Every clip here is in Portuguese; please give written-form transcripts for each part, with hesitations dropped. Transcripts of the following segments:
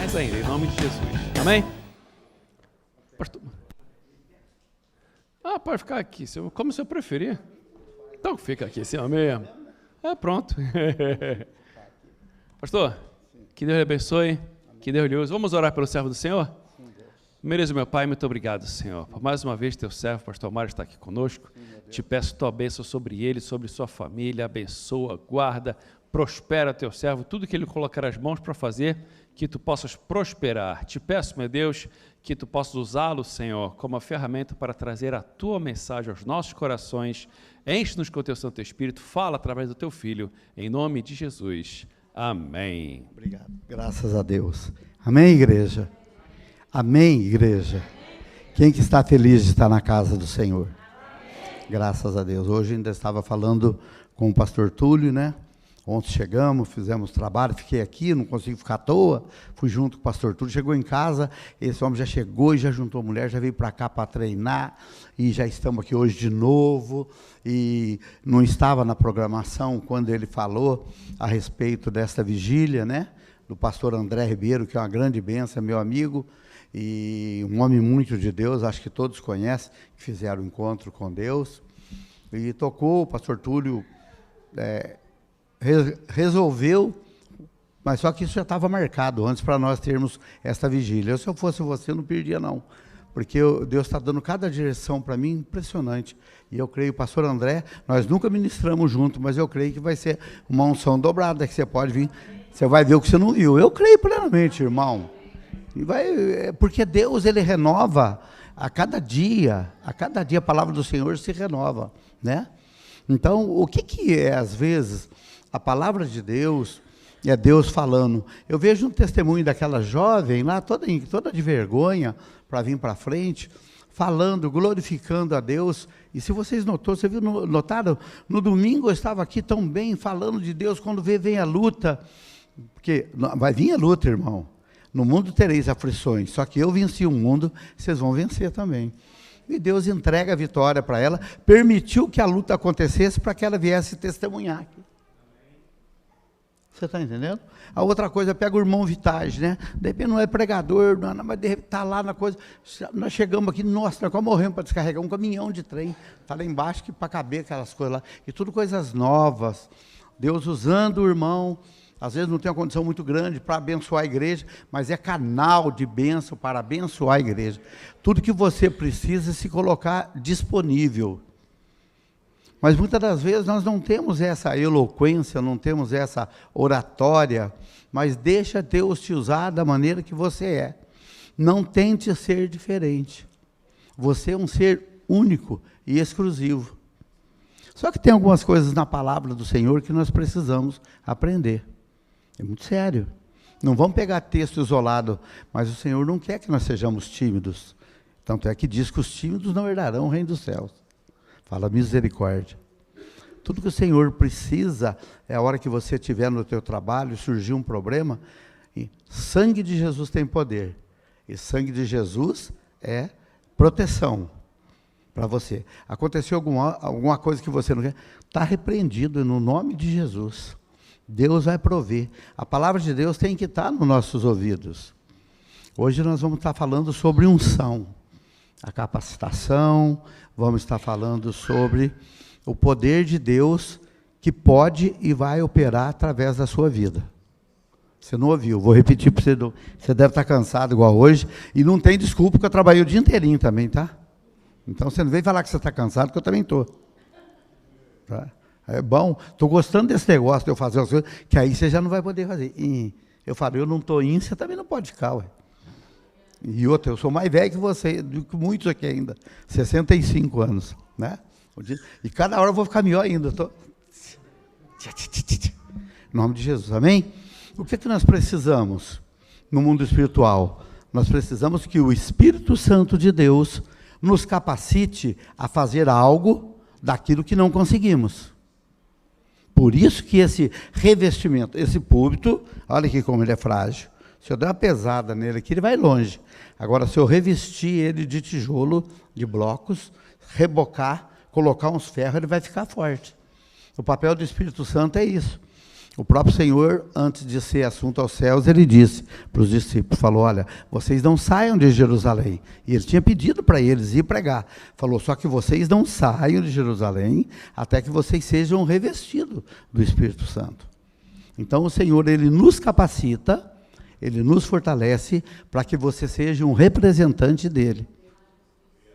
mais ainda, em nome de Jesus. Amém? Pastor... pode ficar aqui, como o senhor preferir. Então fica aqui, assim mesmo. Pronto. Pastor, que Deus lhe abençoe, que Deus lhe use. Vamos orar pelo servo do Senhor? Mereço, meu Pai, muito obrigado, Senhor, por mais uma vez teu servo, pastor Mário, está aqui conosco. Te peço tua bênção sobre ele, sobre sua família, abençoa, guarda, prospera teu servo, tudo que ele colocar as mãos para fazer, que tu possas prosperar. Te peço, meu Deus, que tu possas usá-lo, Senhor, como uma ferramenta para trazer a tua mensagem aos nossos corações. Enche-nos com o teu Santo Espírito, fala através do teu Filho, em nome de Jesus. Amém. Obrigado. Graças a Deus. Amém, igreja? Amém, igreja? Quem que está feliz de estar na casa do Senhor? Graças a Deus. Hoje ainda estava falando com o pastor Túlio, né? Ontem chegamos, fizemos trabalho, fiquei aqui, não consegui ficar à toa, fui junto com o pastor Túlio, chegou em casa, esse homem já chegou e já juntou a mulher, já veio para cá para treinar, e já estamos aqui hoje de novo, e não estava na programação quando ele falou a respeito dessa vigília, né? Do pastor André Ribeiro, que é uma grande bênção, meu amigo, e um homem muito de Deus, acho que todos conhecem, que fizeram o encontro com Deus, e tocou, o pastor Túlio resolveu, mas só que isso já estava marcado antes para nós termos essa vigília. Se eu fosse você, eu não perdia não, porque Deus está dando cada direção para mim impressionante, e eu creio, pastor André, nós nunca ministramos junto, mas eu creio que vai ser uma unção dobrada, que você pode vir, você vai ver o que você não viu. Eu creio plenamente, irmão. Porque Deus, ele renova a cada dia a palavra do Senhor se renova, né? Então, o que é, às vezes, a palavra de Deus, é Deus falando? Eu vejo um testemunho daquela jovem lá, toda de vergonha, para vir para frente, falando, glorificando a Deus. E se vocês notaram, no domingo eu estava aqui tão bem, falando de Deus, quando vem a luta, porque vai vir a luta, irmão. No mundo tereis aflições, só que eu venci o mundo, vocês vão vencer também. E Deus entrega a vitória para ela, permitiu que a luta acontecesse para que ela viesse testemunhar aqui. Você está entendendo? A outra coisa, pega o irmão Vitage, né? De repente não é pregador, não, mas de repente está lá na coisa. Nós chegamos aqui, nossa, nós quase morremos para descarregar um caminhão de trem. Está lá embaixo que para caber aquelas coisas lá. E tudo coisas novas. Deus usando o irmão. Às vezes não tem uma condição muito grande para abençoar a igreja, mas é canal de bênção para abençoar a igreja. Tudo que você precisa é se colocar disponível. Mas muitas das vezes nós não temos essa eloquência, não temos essa oratória, mas deixa Deus te usar da maneira que você é. Não tente ser diferente. Você é um ser único e exclusivo. Só que tem algumas coisas na palavra do Senhor que nós precisamos aprender. É muito sério. Não vamos pegar texto isolado, mas o Senhor não quer que nós sejamos tímidos. Tanto é que diz que os tímidos não herdarão o reino dos céus. Fala misericórdia. Tudo que o Senhor precisa é a hora que você estiver no teu trabalho, surgir um problema, e sangue de Jesus tem poder. E sangue de Jesus é proteção para você. Aconteceu alguma coisa que você não quer, está repreendido no nome de Jesus. Deus vai prover. A palavra de Deus tem que estar nos nossos ouvidos. Hoje nós vamos estar falando sobre unção, a capacitação, vamos estar falando sobre o poder de Deus que pode e vai operar através da sua vida. Você não ouviu, vou repetir para você, você deve estar cansado igual hoje, e não tem desculpa, porque eu trabalhei o dia inteirinho também, tá? Então você não vem falar que você está cansado, que eu também estou. Tá? É bom, estou gostando desse negócio de eu fazer as coisas, que aí você já não vai poder fazer. E eu falo, eu não estou indo, você também não pode ficar, ué. E outra, eu sou mais velho que você, do que muitos aqui ainda, 65 anos, né? E cada hora eu vou ficar melhor ainda. Em nome de Jesus, amém? O que é que nós precisamos no mundo espiritual? Nós precisamos que o Espírito Santo de Deus nos capacite a fazer algo daquilo que não conseguimos. Por isso que esse revestimento, esse púlpito, olha aqui como ele é frágil. Se eu der uma pesada nele aqui, ele vai longe. Agora, se eu revestir ele de tijolo, de blocos, rebocar, colocar uns ferros, ele vai ficar forte. O papel do Espírito Santo é isso. O próprio Senhor, antes de ser assunto aos céus, ele disse para os discípulos, falou, olha, vocês não saiam de Jerusalém. E ele tinha pedido para eles ir pregar. Falou, só que vocês não saiam de Jerusalém até que vocês sejam revestidos do Espírito Santo. Então o Senhor, ele nos capacita, ele nos fortalece para que você seja um representante dele.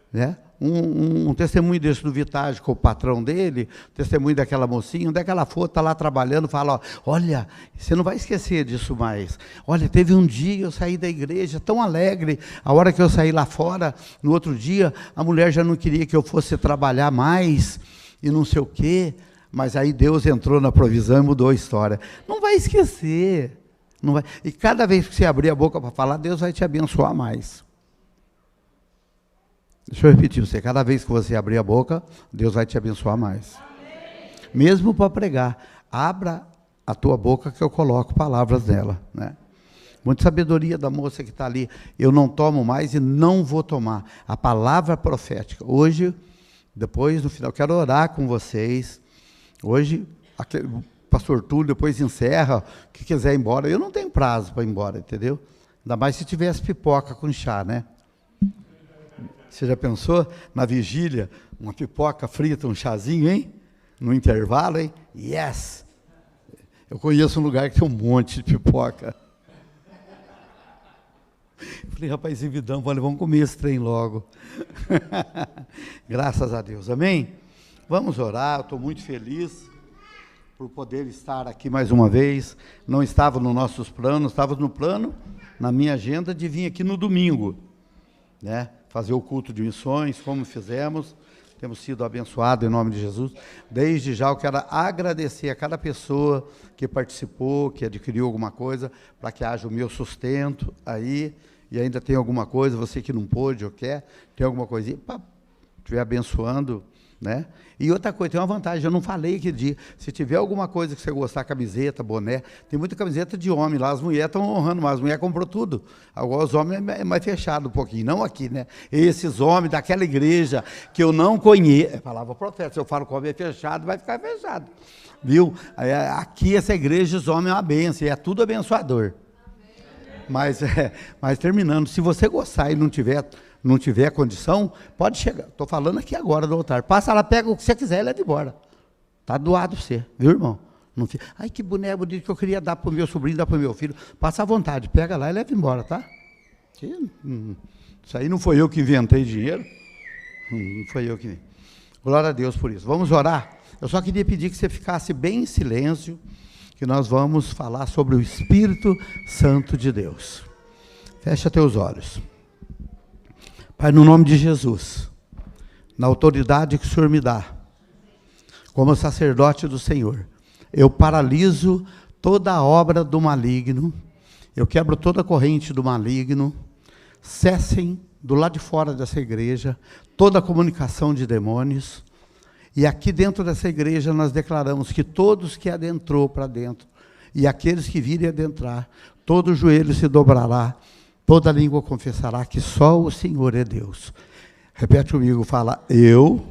Né? Um testemunho desse do Vitage com o patrão dele, testemunho daquela mocinha, onde é que ela for, está lá trabalhando, fala, ó, olha, você não vai esquecer disso mais. Olha, teve um dia eu saí da igreja tão alegre, a hora que eu saí lá fora, no outro dia, a mulher já não queria que eu fosse trabalhar mais, e não sei o quê, mas aí Deus entrou na provisão e mudou a história. Não vai esquecer. Não vai. E cada vez que você abrir a boca para falar, Deus vai te abençoar mais. Deixa eu repetir você, cada vez que você abrir a boca, Deus vai te abençoar mais. Amém. Mesmo para pregar, abra a tua boca que eu coloco palavras nela. Né? Muita sabedoria da moça que está ali. Eu não tomo mais e não vou tomar. A palavra profética. Hoje, depois, no final, quero orar com vocês. Hoje, o pastor Túlio depois encerra, que quiser ir embora. Eu não tenho prazo para ir embora, entendeu? Ainda mais se tivesse pipoca com chá, né? Você já pensou na vigília, uma pipoca frita, um chazinho, hein? No intervalo, hein? Yes! Eu conheço um lugar que tem um monte de pipoca. Eu falei, rapaz, esse vidão, vamos comer esse trem logo. Graças a Deus, amém? Vamos orar, eu estou muito feliz por poder estar aqui mais uma vez. Não estava nos nossos planos, estava no plano, na minha agenda, de vir aqui no domingo, né? Fazer o culto de missões, como fizemos, temos sido abençoados em nome de Jesus. Desde já eu quero agradecer a cada pessoa que participou, que adquiriu alguma coisa, para que haja o meu sustento aí, e ainda tem alguma coisa, você que não pôde ou quer, tem alguma coisinha, para estiver abençoando, né? E outra coisa, tem uma vantagem, eu não falei aquele dia, se tiver alguma coisa que você gostar, camiseta, boné, tem muita camiseta de homem lá, as mulheres estão honrando, mas as mulheres comprou tudo. Agora os homens é mais fechado um pouquinho, não aqui, né? Esses homens daquela igreja que eu não conheço, é palavra profeta, se eu falo que o homem é fechado, vai ficar fechado, viu? Aqui essa igreja, os homens é uma bênção, é tudo abençoador. Mas terminando, se você gostar e não tiver condição, pode chegar. Estou falando aqui agora do altar. Passa lá, pega o que você quiser e leva embora. Está doado para você, viu, irmão? Não fica, ai, que boneco bonito que eu queria dar para o meu sobrinho, dar para o meu filho. Passa à vontade, pega lá e leva embora, tá? Isso aí não foi eu que inventei dinheiro. Não foi eu que... Glória a Deus por isso. Vamos orar? Eu só queria pedir que você ficasse bem em silêncio, que nós vamos falar sobre o Espírito Santo de Deus. Fecha teus olhos. Pai, no nome de Jesus, na autoridade que o Senhor me dá, como sacerdote do Senhor, eu paraliso toda a obra do maligno, eu quebro toda a corrente do maligno, cessem do lado de fora dessa igreja toda a comunicação de demônios, e aqui dentro dessa igreja nós declaramos que todos que adentrou para dentro, e aqueles que virem adentrar, todo joelho se dobrará, toda língua confessará que só o Senhor é Deus. Repete comigo, fala, eu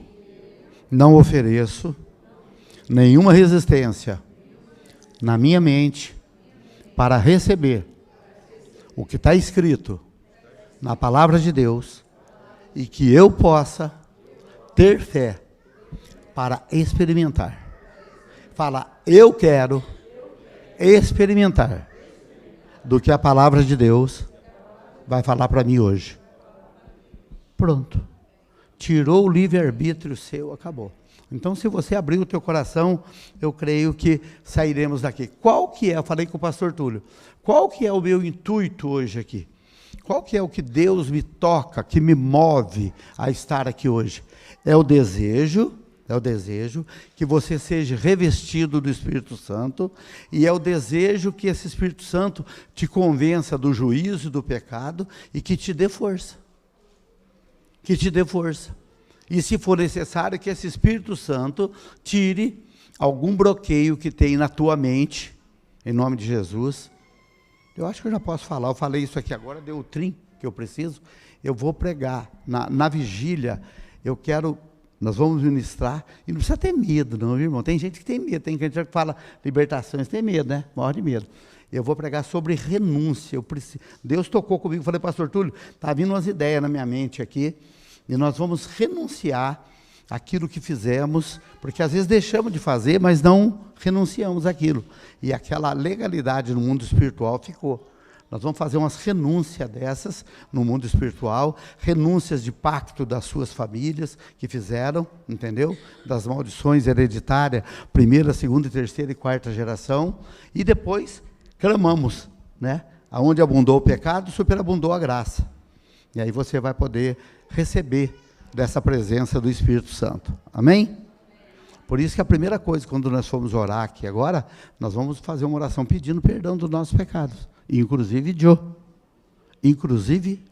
não ofereço nenhuma resistência na minha mente para receber o que está escrito na palavra de Deus e que eu possa ter fé para experimentar. Fala, eu quero experimentar do que a palavra de Deus vai falar para mim hoje. Pronto. Tirou o livre-arbítrio seu, acabou. Então, se você abrir o teu coração, eu creio que sairemos daqui. Qual que é, eu falei com o pastor Túlio, qual que é o meu intuito hoje aqui? Qual que é o que Deus me toca, que me move a estar aqui hoje? É o desejo que você seja revestido do Espírito Santo, e é o desejo que esse Espírito Santo te convença do juízo e do pecado, e que te dê força. Que te dê força. E se for necessário, que esse Espírito Santo tire algum bloqueio que tem na tua mente, em nome de Jesus. Eu acho que eu já posso falar, eu falei isso aqui agora, deu o trim que eu preciso. Eu vou pregar na vigília, eu quero Nós vamos ministrar, e não precisa ter medo, não, irmão. Tem gente que tem medo, tem gente que fala libertações, tem medo, né? Morre de medo. Eu vou pregar sobre renúncia. Deus tocou comigo, falei, pastor Túlio, está vindo umas ideias na minha mente aqui, e nós vamos renunciar àquilo que fizemos, porque às vezes deixamos de fazer, mas não renunciamos àquilo. E aquela legalidade no mundo espiritual ficou. Nós vamos fazer umas renúncias dessas no mundo espiritual, renúncias de pacto das suas famílias que fizeram, entendeu? Das maldições hereditárias, primeira, segunda, terceira e quarta geração, e depois clamamos, né? Aonde abundou o pecado, superabundou a graça. E aí você vai poder receber dessa presença do Espírito Santo. Amém? Por isso que a primeira coisa, quando nós formos orar aqui agora, nós vamos fazer uma oração pedindo perdão dos nossos pecados. Inclusive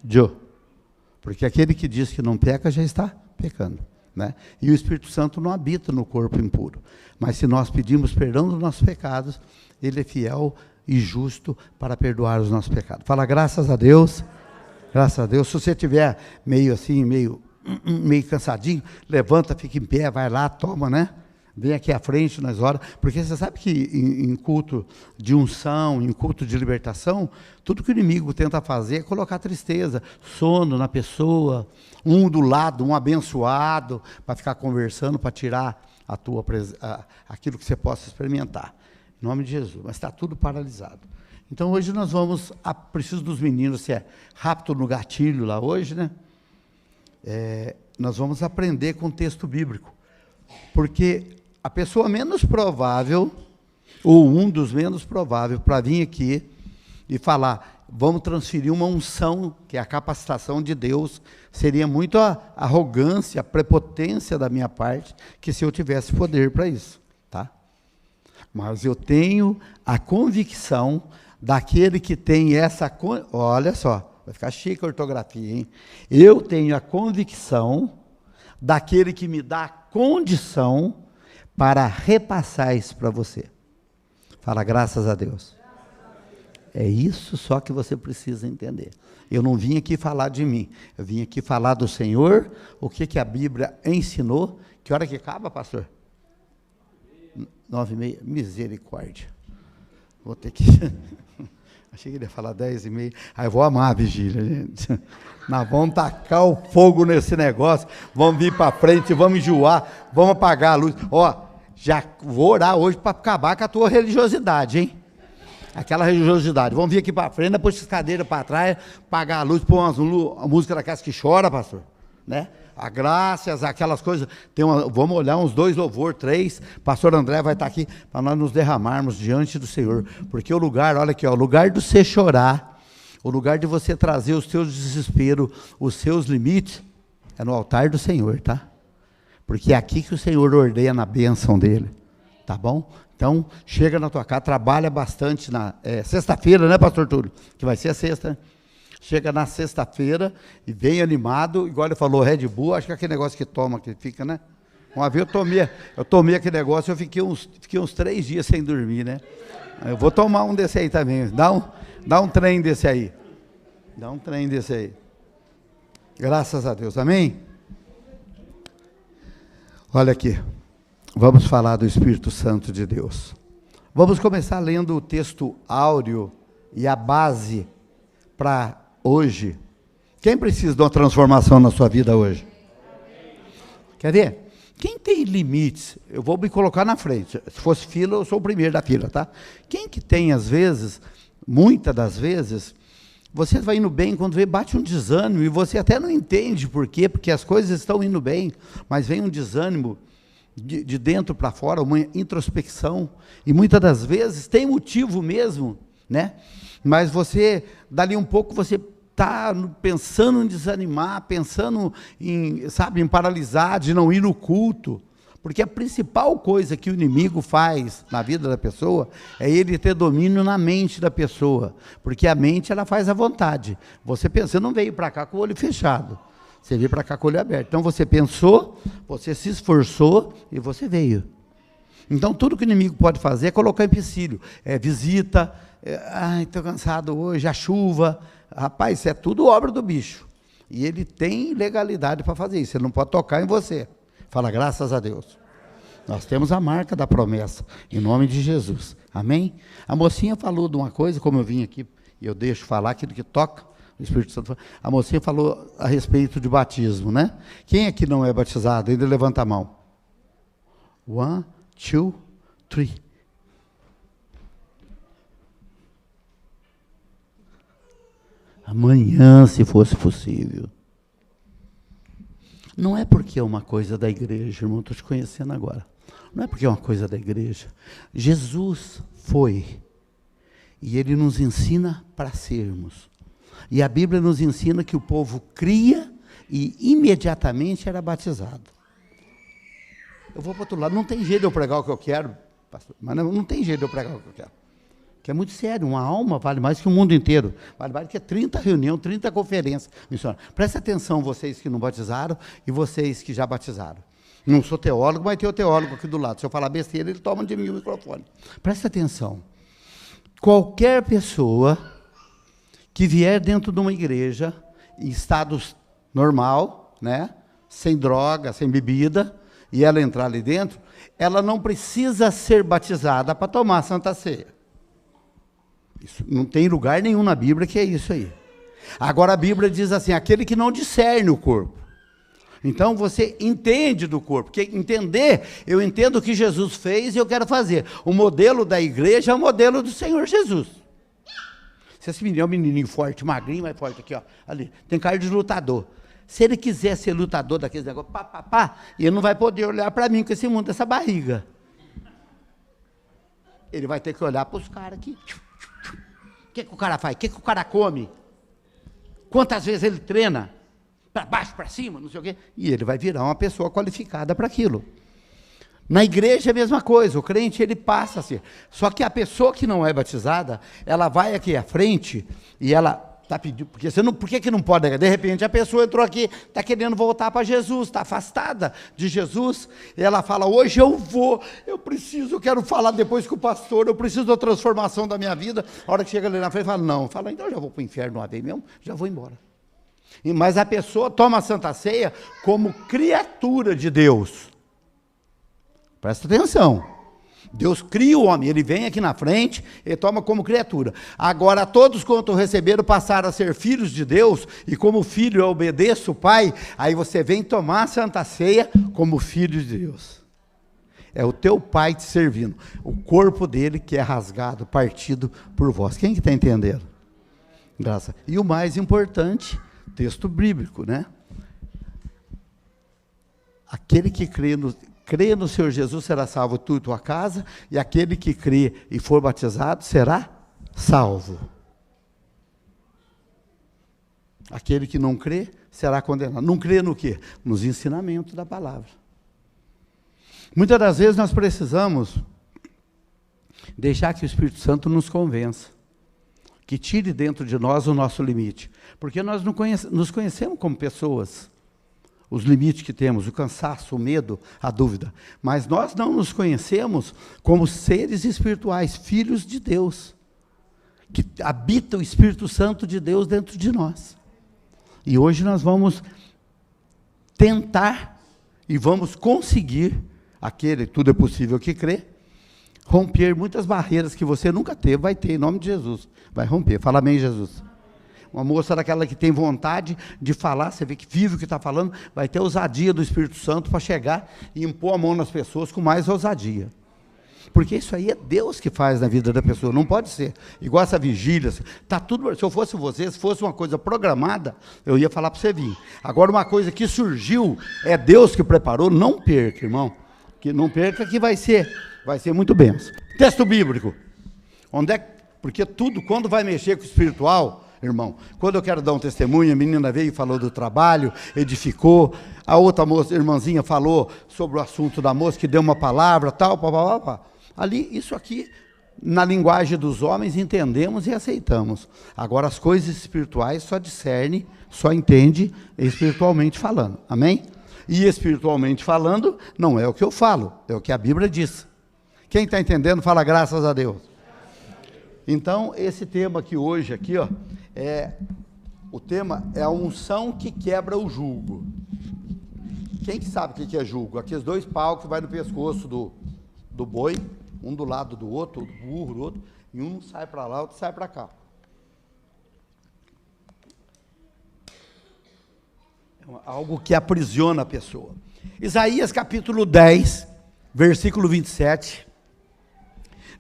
Joe. Porque aquele que diz que não peca, já está pecando, né? E o Espírito Santo não habita no corpo impuro. Mas se nós pedimos perdão dos nossos pecados, Ele é fiel e justo para perdoar os nossos pecados. Fala, graças a Deus. Graças a Deus. Se você estiver meio assim, meio cansadinho, levanta, fica em pé, vai lá, toma, né? Vem aqui à frente nas horas, porque você sabe que em culto de unção, em culto de libertação, tudo que o inimigo tenta fazer é colocar tristeza, sono na pessoa, um do lado, um abençoado, para ficar conversando, para tirar aquilo que você possa experimentar. Em nome de Jesus, mas está tudo paralisado. Então hoje nós vamos, preciso dos meninos, se é rápido no gatilho lá hoje, né? Nós vamos aprender com o texto bíblico, porque a pessoa menos provável, ou um dos menos prováveis, para vir aqui e falar, vamos transferir uma unção, que é a capacitação de Deus, seria muito a arrogância, a prepotência da minha parte, que se eu tivesse poder para isso, tá? Mas eu tenho a convicção daquele que tem essa, olha só, vai ficar chique a ortografia, hein? Eu tenho a convicção daquele que me dá a condição para repassar isso para você. Fala, graças a Deus. É isso só que você precisa entender. Eu não vim aqui falar de mim, eu vim aqui falar do Senhor, o que a Bíblia ensinou. Que hora que acaba, pastor? 9h30, misericórdia. Vou ter que... Achei que ele ia falar 10h30. Aí eu vou amar a vigília, gente. Nós vamos tacar o fogo nesse negócio, vamos vir para frente, vamos enjoar, vamos apagar a luz. Ó, já vou orar hoje para acabar com a tua religiosidade, hein? Aquela religiosidade. Vamos vir aqui para frente, depois as cadeiras para trás, apagar a luz, pôr a música daquelas que chora, pastor, né? A graças, aquelas coisas. Vamos olhar uns 2 louvor, 3. Pastor André vai estar aqui para nós nos derramarmos diante do Senhor. Porque o lugar, olha aqui, ó, o lugar de você chorar, o lugar de você trazer os seus desesperos, os seus limites, é no altar do Senhor, tá? Porque é aqui que o Senhor ordena a bênção dele, tá bom? Então, chega na tua casa, trabalha bastante na sexta-feira, né, pastor Túlio? Que vai ser a sexta, né? Chega na sexta-feira e vem animado, igual ele falou, Red Bull, acho que é aquele negócio que toma, que fica, né? Uma vez eu tomei aquele negócio, eu fiquei uns 3 dias sem dormir, né? Eu vou tomar um desse aí também, dá um trem desse aí. Dá um trem desse aí. Graças a Deus, amém? Olha aqui, vamos falar do Espírito Santo de Deus. Vamos começar lendo o texto áureo e a base para hoje. Quem precisa de uma transformação na sua vida hoje? Quer ver? Quem tem limites, eu vou me colocar na frente. Se fosse fila, eu sou o primeiro da fila, tá? Quem que tem, às vezes, muitas das vezes, você vai indo bem, quando vê, bate um desânimo, e você até não entende por quê, porque as coisas estão indo bem, mas vem um desânimo de dentro para fora, uma introspecção, e muitas das vezes tem motivo mesmo, né? Mas você, dali um pouco, você está pensando em desanimar, pensando em paralisar, de não ir no culto, porque a principal coisa que o inimigo faz na vida da pessoa é ele ter domínio na mente da pessoa, porque a mente, ela faz a vontade. Você não veio para cá com o olho fechado, você veio para cá com o olho aberto. Então você pensou, você se esforçou e você veio. Então tudo que o inimigo pode fazer é colocar empecilho, visita, estou cansado hoje, a chuva. Rapaz, isso é tudo obra do bicho. E ele tem legalidade para fazer isso, ele não pode tocar em você. Fala, graças a Deus. Nós temos a marca da promessa, em nome de Jesus. Amém? A mocinha falou de uma coisa, como eu vim aqui, e eu deixo falar aquilo que toca, o Espírito Santo. A mocinha falou a respeito de batismo, né? Quem aqui não é batizado? Ainda levanta a mão. 1, 2, 3. Amanhã, se fosse possível. Não é porque é uma coisa da igreja, irmão, estou te conhecendo agora. Não é porque é uma coisa da igreja. Jesus foi, e ele nos ensina para sermos. E a Bíblia nos ensina que o povo cria e imediatamente era batizado. Eu vou para o outro lado, não tem jeito de eu pregar o que eu quero, pastor, mas não tem jeito de eu pregar o que eu quero. Que é muito sério, uma alma vale mais que o mundo inteiro, vale mais que 30 reuniões, 30 conferências. Presta atenção, vocês que não batizaram e vocês que já batizaram. Não sou teólogo, mas tem o teólogo aqui do lado. Se eu falar besteira, ele toma de mim o microfone. Presta atenção. Qualquer pessoa que vier dentro de uma igreja, em estado normal, né, sem droga, sem bebida, e ela entrar ali dentro, ela não precisa ser batizada para tomar a Santa Ceia. Isso não tem lugar nenhum na Bíblia que é isso aí. Agora a Bíblia diz assim, aquele que não discerne o corpo. Então você entende do corpo, porque entender, eu entendo o que Jesus fez e eu quero fazer. O modelo da igreja é o modelo do Senhor Jesus. Se esse menino é um menininho forte, magrinho, mais forte aqui, ó, ali, tem cara de lutador. Se ele quiser ser lutador daqueles negócios, ele não vai poder olhar para mim com esse mundo, essa barriga. Ele vai ter que olhar para os caras aqui. O que o cara faz? O que o cara come? Quantas vezes ele treina? Para baixo, para cima, não sei o quê. E ele vai virar uma pessoa qualificada para aquilo. Na igreja é a mesma coisa, o crente ele passa a ser. Só que a pessoa que não é batizada, ela vai aqui à frente e ela está pedindo, porque você não, por que não pode? De repente a pessoa entrou aqui, está querendo voltar para Jesus, está afastada de Jesus, e ela fala, hoje eu vou, eu quero falar depois com o pastor, eu preciso da transformação da minha vida. A hora que chega ali na frente, fala, não, fala, então eu já vou para o inferno uma vez mesmo, já vou embora. Mas a pessoa toma a Santa Ceia como criatura de Deus. Presta atenção. Deus cria o homem, ele vem aqui na frente, ele toma como criatura. Agora, todos quanto receberam passaram a ser filhos de Deus, e como filho eu obedeço o Pai, aí você vem tomar a Santa Ceia como filho de Deus. É o teu Pai te servindo, o corpo dele que é rasgado, partido por vós. Quem que está entendendo? Graça. E o mais importante, texto bíblico, né? Aquele que crê no Senhor Jesus será salvo, tu e tua casa, e aquele que crê e for batizado será salvo. Aquele que não crê será condenado. Não crê no quê? Nos ensinamentos da palavra. Muitas das vezes nós precisamos deixar que o Espírito Santo nos convença, que tire dentro de nós o nosso limite, porque nós não nos conhecemos como pessoas, os limites que temos, o cansaço, o medo, a dúvida, mas nós não nos conhecemos como seres espirituais, filhos de Deus, que habita o Espírito Santo de Deus dentro de nós. E hoje nós vamos tentar e vamos conseguir, aquele tudo é possível que crê, romper muitas barreiras que você nunca teve, vai ter, em nome de Jesus, vai romper. Fala amém, Jesus. Uma moça daquela que tem vontade de falar, você vê que vive o que está falando, vai ter ousadia do Espírito Santo para chegar e impor a mão nas pessoas com mais ousadia. Porque isso aí é Deus que faz na vida da pessoa, não pode ser. Igual essa vigília, tá tudo, se eu fosse você, se fosse uma coisa programada, eu ia falar para você vir. Agora uma coisa que surgiu, é Deus que preparou, não perca, irmão. Que não perca que vai ser muito benção. Texto bíblico. Porque tudo, quando vai mexer com o espiritual, irmão, quando eu quero dar um testemunho, a menina veio e falou do trabalho, edificou, a outra moça, irmãzinha, falou sobre o assunto da moça, que deu uma palavra, tal, pá. Ali, isso aqui, na linguagem dos homens, entendemos e aceitamos. Agora, as coisas espirituais só discerne, só entende espiritualmente falando. Amém? E espiritualmente falando, não é o que eu falo, é o que a Bíblia diz. Quem está entendendo, fala graças a Deus. Então, esse tema aqui hoje, aqui, ó, o tema é a unção que quebra o jugo. Quem que sabe o que é jugo? Aqueles 2 paus que vai no pescoço do boi, um do lado do outro, do burro do outro, e um sai para lá, outro sai para cá. É algo que aprisiona a pessoa. Isaías capítulo 10, versículo 27,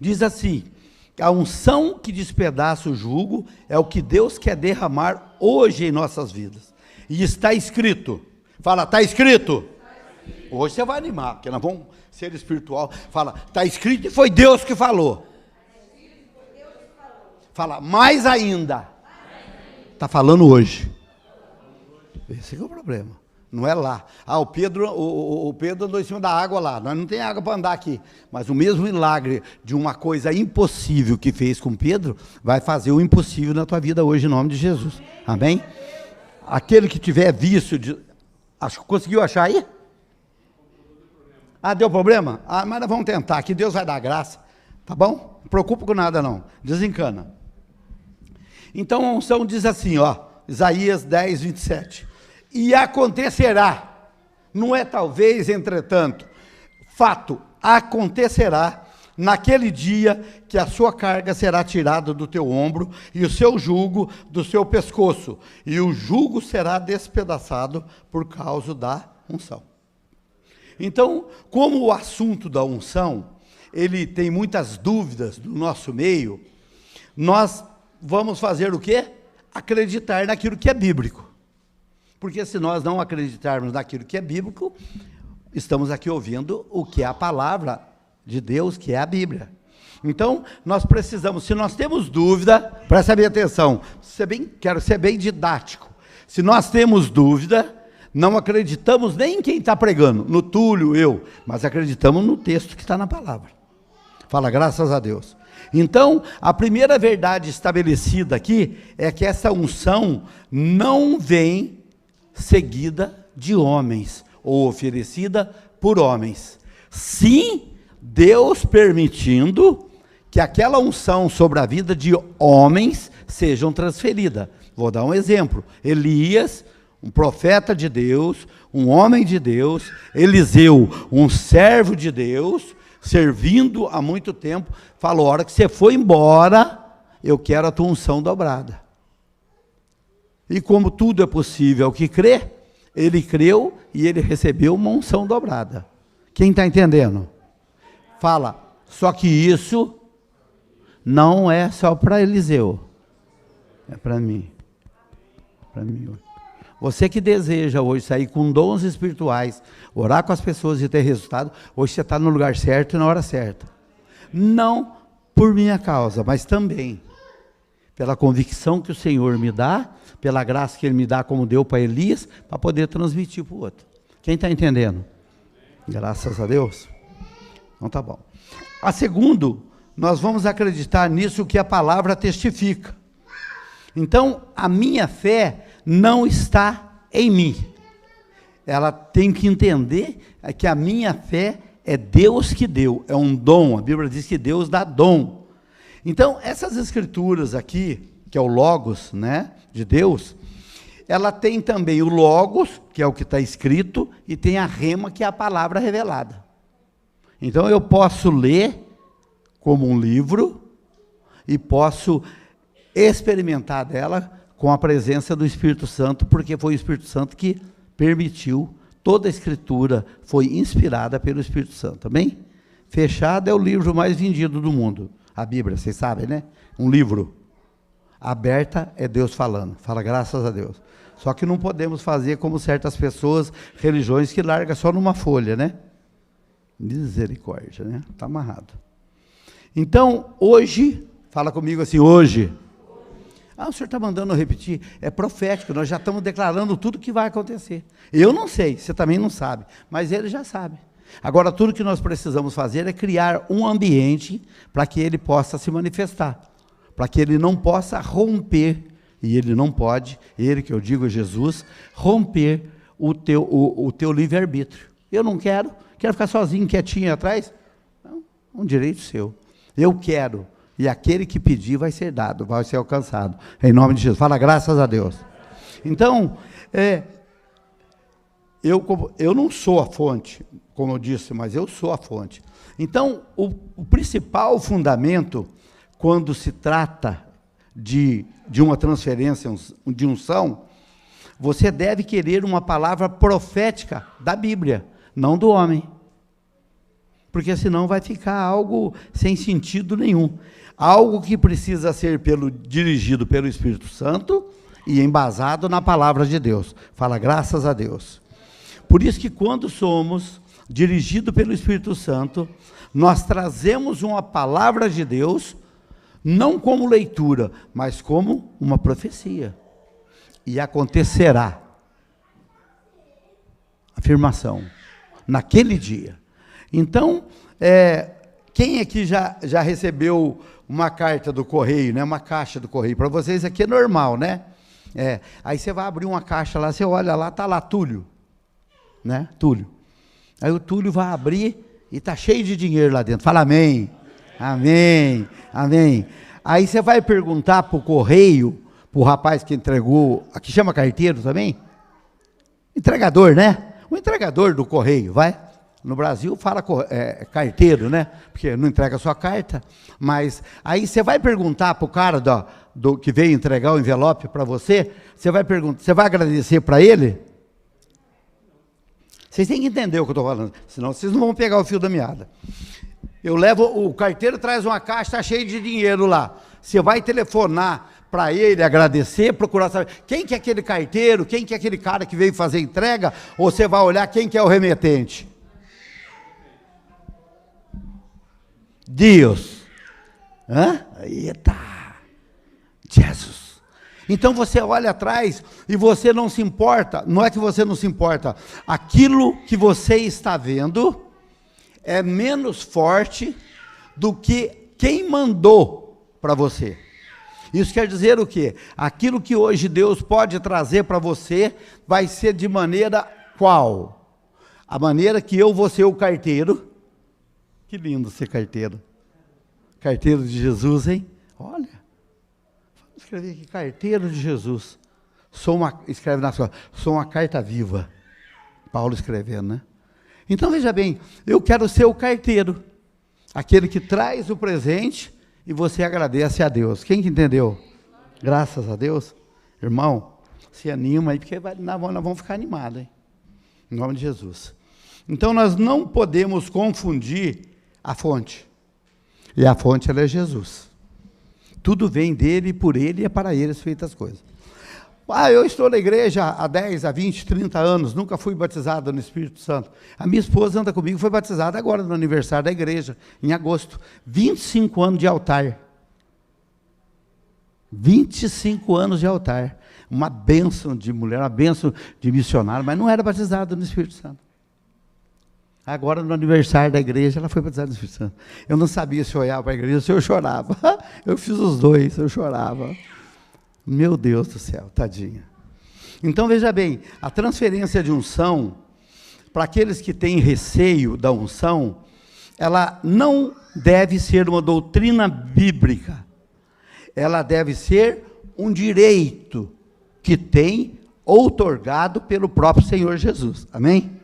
diz assim: a unção que despedaça o jugo é o que Deus quer derramar hoje em nossas vidas. E está escrito. Fala, está escrito. Hoje você vai animar, porque nós vamos ser espiritual. Fala, está escrito e foi Deus que falou. Fala, mais ainda. Está falando hoje. Esse é o problema. Não é lá. O Pedro andou em cima da água lá. Nós não tem água para andar aqui. Mas o mesmo milagre de uma coisa impossível que fez com Pedro, vai fazer o impossível na tua vida hoje, em nome de Jesus. Amém? Aquele que tiver vício de... Conseguiu achar aí? Deu problema? Mas nós vamos tentar, que Deus vai dar graça. Tá bom? Não preocupa com nada não. Desencana. Então a unção diz assim, Isaías 10, 27. E acontecerá, não é talvez, entretanto, fato, acontecerá naquele dia que a sua carga será tirada do teu ombro e o seu jugo do seu pescoço, e o jugo será despedaçado por causa da unção. Então, como o assunto da unção, ele tem muitas dúvidas no nosso meio, nós vamos fazer o quê? Acreditar naquilo que é bíblico. Porque se nós não acreditarmos naquilo que é bíblico, estamos aqui ouvindo o que é a palavra de Deus, que é a Bíblia. Então, nós precisamos, se nós temos dúvida, presta bem atenção, quero ser bem didático. Se nós temos dúvida, não acreditamos nem em quem está pregando, no Túlio, mas acreditamos no texto que está na palavra. Fala, graças a Deus. Então, a primeira verdade estabelecida aqui é que essa unção não vem seguida de homens, ou oferecida por homens. Sim, Deus permitindo que aquela unção sobre a vida de homens sejam transferida. Vou dar um exemplo. Elias, um profeta de Deus, um homem de Deus, Eliseu, um servo de Deus, servindo há muito tempo, falou, a hora que você for embora, eu quero a tua unção dobrada. E como tudo é possível ao que crê, ele creu e ele recebeu uma unção dobrada. Quem está entendendo? Fala, só que isso não é só para Eliseu, é para mim. Para mim. Você que deseja hoje sair com dons espirituais, orar com as pessoas e ter resultado, hoje você está no lugar certo e na hora certa. Não por minha causa, mas também pela convicção que o Senhor me dá, pela graça que Ele me dá, como deu para Elias, para poder transmitir para o outro. Quem está entendendo? Graças a Deus. Então tá bom. A segundo, nós vamos acreditar nisso que a palavra testifica. Então, a minha fé não está em mim. Ela tem que entender que a minha fé é Deus que deu, é um dom. A Bíblia diz que Deus dá dom. Então, essas escrituras aqui, que é o Logos, né, de Deus, ela tem também o Logos, que é o que está escrito, e tem a Rema, que é a palavra revelada. Então, eu posso ler como um livro, e posso experimentar dela com a presença do Espírito Santo, porque foi o Espírito Santo que permitiu, toda a Escritura foi inspirada pelo Espírito Santo, amém? Fechado é o livro mais vendido do mundo, a Bíblia, vocês sabem, né? Um livro. Aberta é Deus falando, fala graças a Deus. Só que não podemos fazer como certas pessoas, religiões que largam só numa folha, né? Misericórdia, né? Está amarrado. Então, hoje, fala comigo assim, hoje. O senhor está mandando eu repetir, é profético, nós já estamos declarando tudo que vai acontecer. Eu não sei, você também não sabe, mas ele já sabe. Agora, tudo que nós precisamos fazer é criar um ambiente para que ele possa se manifestar, para que ele não possa romper, e ele não pode, ele que eu digo é Jesus, romper o teu livre-arbítrio. Eu não quero ficar sozinho, quietinho atrás, não, um direito seu. Eu quero. E aquele que pedir vai ser dado, vai ser alcançado. Em nome de Jesus. Fala, graças a Deus. Então, eu não sou a fonte, como eu disse, mas eu sou a fonte. Então, o principal fundamento, quando se trata de uma transferência de unção, você deve querer uma palavra profética da Bíblia, não do homem. Porque senão vai ficar algo sem sentido nenhum. Algo que precisa ser dirigido pelo Espírito Santo e embasado na palavra de Deus. Fala, graças a Deus. Por isso que quando somos dirigidos pelo Espírito Santo, nós trazemos uma palavra de Deus, não como leitura, mas como uma profecia. E acontecerá. Afirmação. Naquele dia. Então, quem aqui já recebeu uma carta do correio, né? Uma caixa do correio? Para vocês aqui é normal, né? Aí você vai abrir uma caixa lá, você olha lá, está lá Túlio. Né? Túlio. Aí o Túlio vai abrir e está cheio de dinheiro lá dentro. Fala amém. Amém. Amém. Aí você vai perguntar para o correio, para o rapaz que entregou, aqui chama carteiro também? Entregador, né? O entregador do correio, vai. No Brasil fala carteiro, né? Porque não entrega a sua carta. Mas aí você vai perguntar para o cara que veio entregar o envelope para você, você vai perguntar, você vai agradecer para ele? Vocês têm que entender o que eu estou falando, senão vocês não vão pegar o fio da meada. O carteiro traz uma caixa, está cheio de dinheiro lá. Você vai telefonar para ele, agradecer, procurar saber quem que é aquele carteiro, quem que é aquele cara que veio fazer entrega, ou você vai olhar quem que é o remetente? Deus. Eita! Jesus! Então você olha atrás e você não se importa, não é que você não se importa, aquilo que você está vendo é menos forte do que quem mandou para você. Isso quer dizer o quê? Aquilo que hoje Deus pode trazer para você vai ser de maneira qual? A maneira que eu vou ser o carteiro. Que lindo ser carteiro. Carteiro de Jesus, hein? Olha. Escrevi aqui, carteiro de Jesus. Escreve na sua, sou uma carta viva. Paulo escrevendo, né? Então, veja bem, eu quero ser o carteiro. Aquele que traz o presente e você agradece a Deus. Quem que entendeu? Graças a Deus. Irmão, se anima aí, porque nós vamos ficar animados, hein? Em nome de Jesus. Então, nós não podemos confundir a fonte. E a fonte, ela é Jesus. Tudo vem dele, por ele e é para ele feitas as coisas. Eu estou na igreja há 10, há 20, 30 anos, nunca fui batizado no Espírito Santo. A minha esposa anda comigo, foi batizada agora no aniversário da igreja, em agosto. 25 anos de altar. 25 anos de altar. Uma bênção de mulher, uma bênção de missionário, mas não era batizada no Espírito Santo. Agora, no aniversário da igreja, ela foi batizada no Espírito Santo. Eu não sabia se eu olhava para a igreja ou se eu chorava. Eu fiz os dois, eu chorava. Meu Deus do céu, tadinha. Então, veja bem, a transferência de unção, para aqueles que têm receio da unção, ela não deve ser uma doutrina bíblica. Ela deve ser um direito que tem outorgado pelo próprio Senhor Jesus. Amém?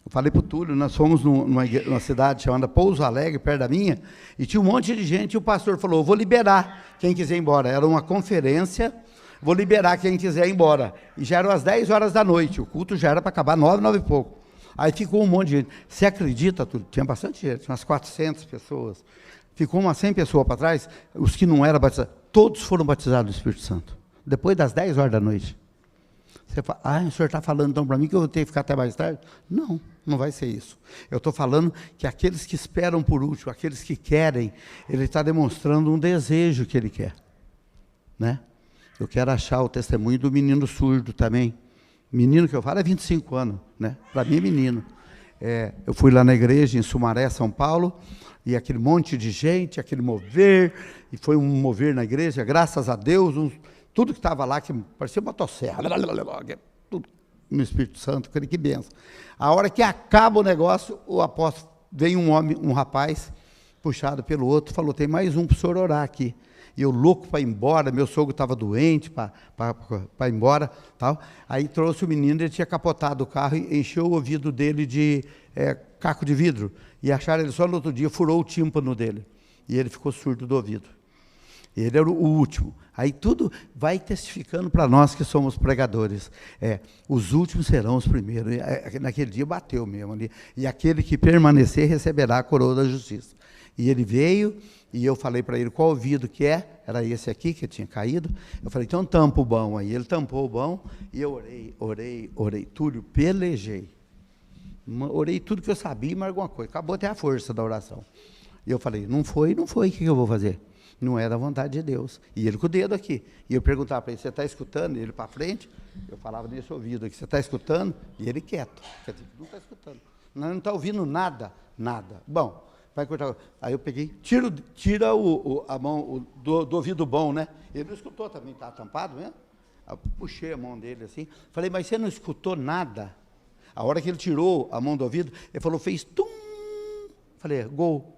Eu falei para o Túlio, nós fomos numa cidade chamada Pouso Alegre, perto da minha, e tinha um monte de gente, e o pastor falou, eu vou liberar quem quiser ir embora. Era uma conferência, vou liberar quem quiser ir embora. E já eram as 10 horas da noite, o culto já era para acabar 9 e pouco. Aí ficou um monte de gente. Você acredita, Túlio? Tinha bastante gente, umas 400 pessoas. Ficou umas 100 pessoas para trás, os que não eram batizados, todos foram batizados do Espírito Santo. Depois das 10 horas da noite. Você fala, o senhor está falando então para mim que eu vou ter que ficar até mais tarde? Não, não vai ser isso. Eu estou falando que aqueles que esperam por último, aqueles que querem, ele está demonstrando um desejo que ele quer. Né? Eu quero achar o testemunho do menino surdo também. Menino que eu falo é 25 anos, né? Para mim é menino. Eu fui lá na igreja em Sumaré, São Paulo, e aquele monte de gente, aquele mover, e foi um mover na igreja, graças a Deus, tudo que estava lá, que parecia motosserra, tudo no Espírito Santo, que benção. A hora que acaba o negócio, o apóstolo, vem um rapaz, puxado pelo outro, falou, tem mais um para o senhor orar aqui. e eu louco para ir embora, meu sogro estava doente para ir embora, tal. Aí trouxe o menino, ele tinha capotado o carro e encheu o ouvido dele de caco de vidro, e acharam ele só no outro dia, furou o tímpano dele, e ele ficou surdo do ouvido. Ele era o último. Aí tudo vai testificando para nós que somos pregadores. Os últimos serão os primeiros. Naquele dia bateu mesmo ali. E aquele que permanecer receberá a coroa da justiça. E ele veio, e eu falei para ele qual ouvido que é. Era esse aqui que tinha caído. Eu falei, então tampa o bão aí. Ele tampou o bão, e eu orei. Túlio, pelejei. Orei tudo que eu sabia, mas alguma coisa. Acabou até a força da oração. E eu falei, não foi, o que eu vou fazer? Não é da vontade de Deus. E ele com o dedo aqui. E eu perguntava para ele, você está escutando? E ele para frente, eu falava nesse ouvido aqui, você está escutando? E ele quieto. Quer dizer, não está escutando. Não está ouvindo nada. Bom, vai cortar. Aí eu peguei, tira a mão do ouvido bom, né? Ele não escutou também, está tampado mesmo? Eu puxei a mão dele assim. Falei, mas você não escutou nada? A hora que ele tirou a mão do ouvido, ele falou, fez tum. Falei, gol.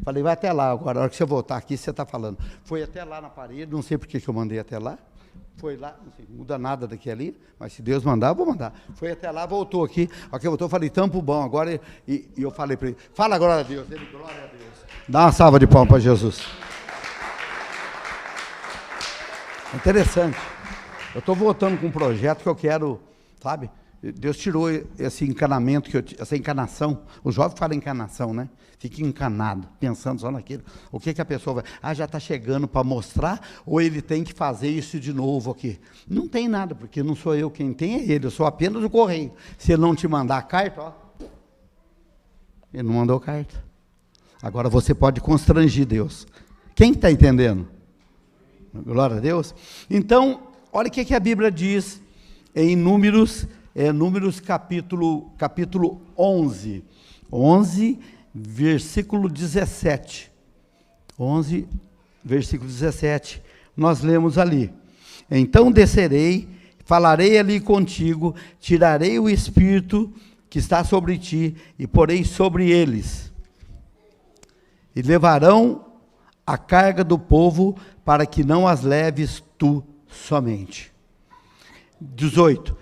Falei, vai até lá agora, a hora que você voltar aqui, você está falando. Foi até lá na parede, não sei por que eu mandei até lá. Foi lá, não sei, muda nada daqui ali, mas se Deus mandar, eu vou mandar. Foi até lá, voltou aqui. A hora que voltou, eu falei, tampa o bom agora. E eu falei para ele, fala glória a Deus. Ele, glória a Deus. Dá uma salva de palmas para Jesus. Interessante. Eu estou voltando com um projeto que eu quero, sabe? Deus tirou esse encanamento, essa encanação. O jovem fala encanação, né? Fica encanado, pensando só naquilo. O que a pessoa vai... já está chegando para mostrar, ou ele tem que fazer isso de novo aqui? Não tem nada, porque não sou eu quem tem, é ele. Eu sou apenas o correio. Se ele não te mandar a carta, ó, ele não mandou carta. Agora você pode constrangir Deus. Quem está entendendo? Glória a Deus. Então, olha o que a Bíblia diz em Números capítulo 11, versículo 17. 11, versículo 17, nós lemos ali. Então descerei, falarei ali contigo, tirarei o espírito que está sobre ti e porei sobre eles. E levarão a carga do povo para que não as leves tu somente. 18,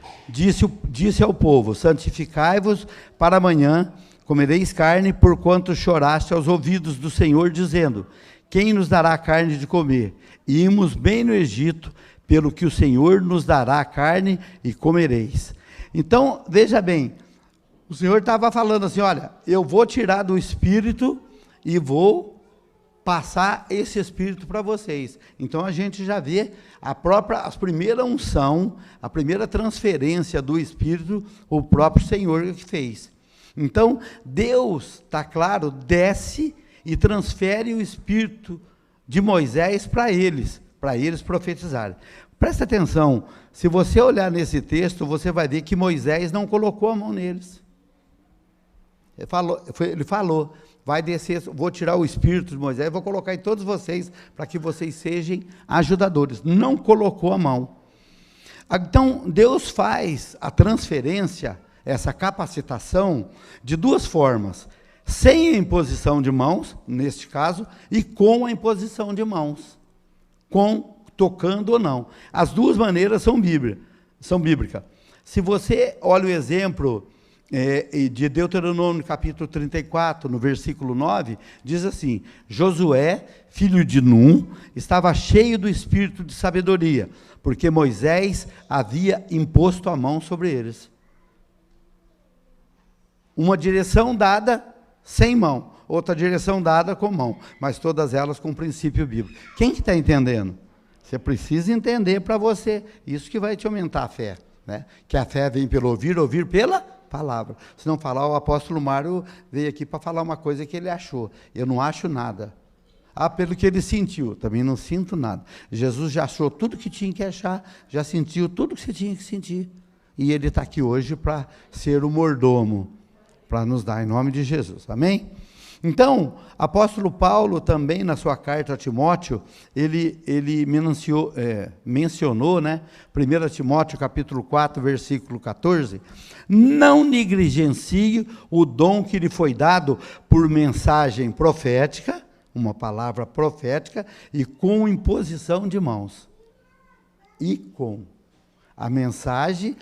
disse ao povo, santificai-vos para amanhã, comereis carne, porquanto choraste aos ouvidos do Senhor, dizendo, quem nos dará carne de comer? E imos bem no Egito, pelo que o Senhor nos dará carne e comereis. Então, veja bem, o Senhor estava falando assim, olha, eu vou tirar do espírito e vou passar esse espírito para vocês. Então a gente já vê a primeira unção, a primeira transferência do espírito, o próprio Senhor que fez. Então Deus, está claro, desce e transfere o espírito de Moisés para eles profetizarem. Presta atenção, se você olhar nesse texto, você vai ver que Moisés não colocou a mão neles. Ele falou, vai descer, vou tirar o espírito de Moisés, vou colocar em todos vocês, para que vocês sejam ajudadores. Não colocou a mão. Então, Deus faz a transferência, essa capacitação, de duas formas. Sem a imposição de mãos, neste caso, e com a imposição de mãos. Tocando ou não. As duas maneiras são bíblicas. Se você olha o exemplo de Deuteronômio capítulo 34, no versículo 9, diz assim, Josué, filho de Num, estava cheio do espírito de sabedoria, porque Moisés havia imposto a mão sobre eles. Uma direção dada sem mão, outra direção dada com mão, mas todas elas com princípio bíblico. Quem que está entendendo? Você precisa entender para você, isso que vai te aumentar a fé, né? Que a fé vem pelo ouvir, ouvir pela palavra. Se não falar, o apóstolo Mário veio aqui para falar uma coisa que ele achou. Eu não acho nada. Pelo que ele sentiu, também não sinto nada. Jesus já achou tudo que tinha que achar, já sentiu tudo que você tinha que sentir. E ele está aqui hoje para ser o mordomo, para nos dar em nome de Jesus. Amém? Então, apóstolo Paulo também, na sua carta a Timóteo, ele mencionou, né, 1 Timóteo capítulo 4, versículo 14, não negligencie o dom que lhe foi dado por mensagem profética, uma palavra profética e com imposição de mãos. E com a mensagem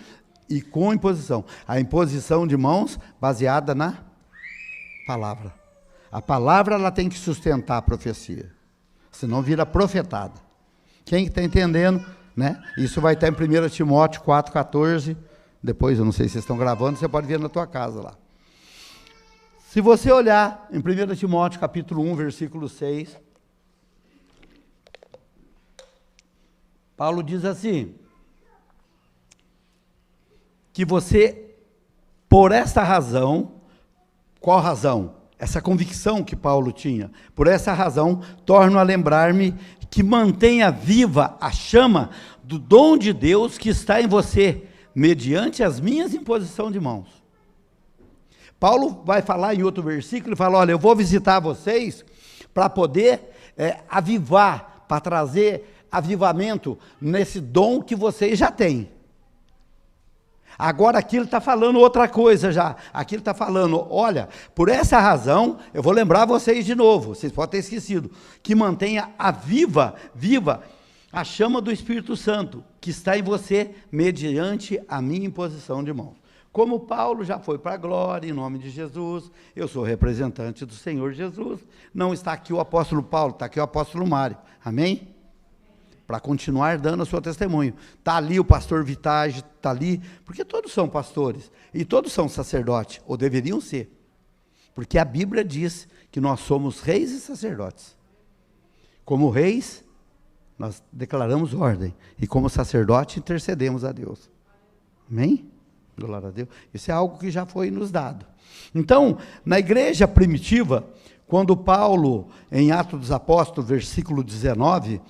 e com imposição. A imposição de mãos baseada na palavra. A palavra ela tem que sustentar a profecia, senão vira profetada. Quem está entendendo, né? Isso vai estar em 1 Timóteo 4,14. Depois, eu não sei se vocês estão gravando, você pode ver na tua casa lá. Se você olhar em 1 Timóteo capítulo 1, versículo 6, Paulo diz assim, que você, por esta razão, qual razão? Essa convicção que Paulo tinha, por essa razão, torno a lembrar-me que mantenha viva a chama do dom de Deus que está em você, mediante as minhas imposições de mãos. Paulo vai falar em outro versículo, ele fala, olha, eu vou visitar vocês para poder avivar, para trazer avivamento nesse dom que vocês já têm. Agora aqui ele está falando outra coisa já, aqui ele está falando, olha, por essa razão, eu vou lembrar vocês de novo, vocês podem ter esquecido, que mantenha viva a chama do Espírito Santo, que está em você, mediante a minha imposição de mãos. Como Paulo já foi para a glória, em nome de Jesus, eu sou representante do Senhor Jesus, não está aqui o apóstolo Paulo, está aqui o apóstolo Mário, amém? Para continuar dando o seu testemunho. Está ali o pastor Vitage, está ali, porque todos são pastores, e todos são sacerdotes, ou deveriam ser, porque a Bíblia diz que nós somos reis e sacerdotes. Como reis, nós declaramos ordem, e como sacerdote, intercedemos a Deus. Amém? Glória a Deus. Isso é algo que já foi nos dado. Então, na igreja primitiva, quando Paulo, em Atos dos Apóstolos, versículo 19,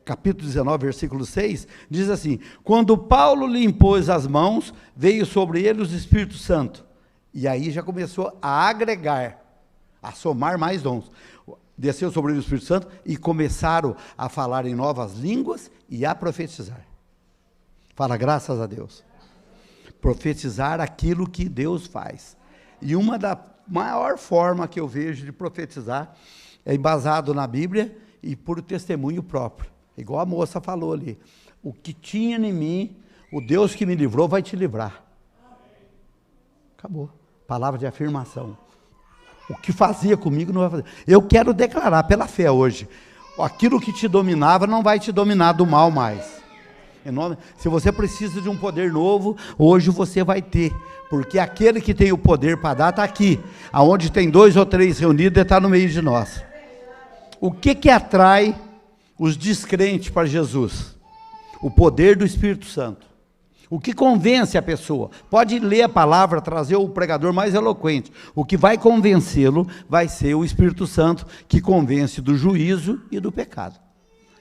capítulo 19, versículo 6, diz assim, quando Paulo lhe impôs as mãos, veio sobre ele o Espírito Santo, e aí já começou a agregar, a somar mais dons, desceu sobre ele o Espírito Santo, e começaram a falar em novas línguas, e a profetizar. Fala, graças a Deus. Profetizar aquilo que Deus faz, e uma da maior forma que eu vejo de profetizar, é embasado na Bíblia, e por testemunho próprio, igual a moça falou ali, o que tinha em mim, o Deus que me livrou vai te livrar. Acabou, palavra de afirmação. O que fazia comigo não vai fazer. Eu quero declarar pela fé hoje, aquilo que te dominava não vai te dominar do mal mais. Se você precisa de um poder novo, hoje você vai ter, porque aquele que tem o poder para dar está aqui, aonde tem 2 ou 3 reunidos, ele está no meio de nós. O que atrai os descrentes para Jesus? O poder do Espírito Santo. O que convence a pessoa? Pode ler a palavra, trazer o pregador mais eloquente. O que vai convencê-lo vai ser o Espírito Santo, que convence do juízo e do pecado.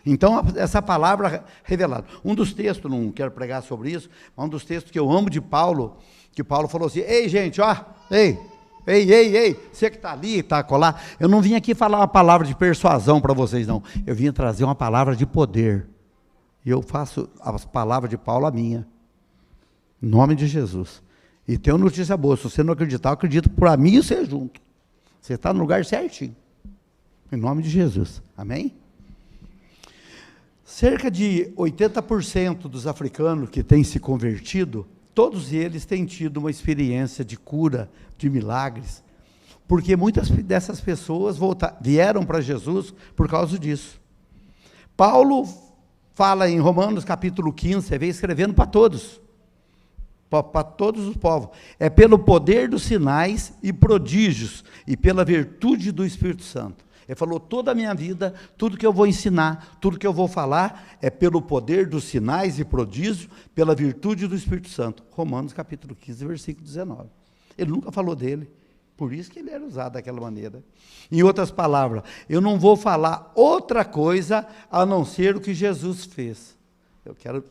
Então, essa palavra revelada. Um dos textos, não quero pregar sobre isso, mas um dos textos que eu amo de Paulo, que Paulo falou assim, ei gente, ó, ei, você que está ali, está colar, eu não vim aqui falar uma palavra de persuasão para vocês não, eu vim trazer uma palavra de poder, e eu faço as palavras de Paulo a minha, em nome de Jesus, e tenho notícia boa, se você não acreditar, eu acredito para mim e você junto, você está no lugar certinho, em nome de Jesus, amém? Cerca de 80% dos africanos que têm se convertido, todos eles têm tido uma experiência de cura, de milagres, porque muitas dessas pessoas vieram para Jesus por causa disso. Paulo fala em Romanos capítulo 15, você vê escrevendo para todos os povos, é pelo poder dos sinais e prodígios, e pela virtude do Espírito Santo. Ele falou, toda a minha vida, tudo que eu vou ensinar, tudo que eu vou falar, é pelo poder dos sinais e prodígios, pela virtude do Espírito Santo. Romanos capítulo 15, versículo 19. Ele nunca falou dele, por isso que ele era usado daquela maneira. Em outras palavras, eu não vou falar outra coisa, a não ser o que Jesus fez. Eu quero,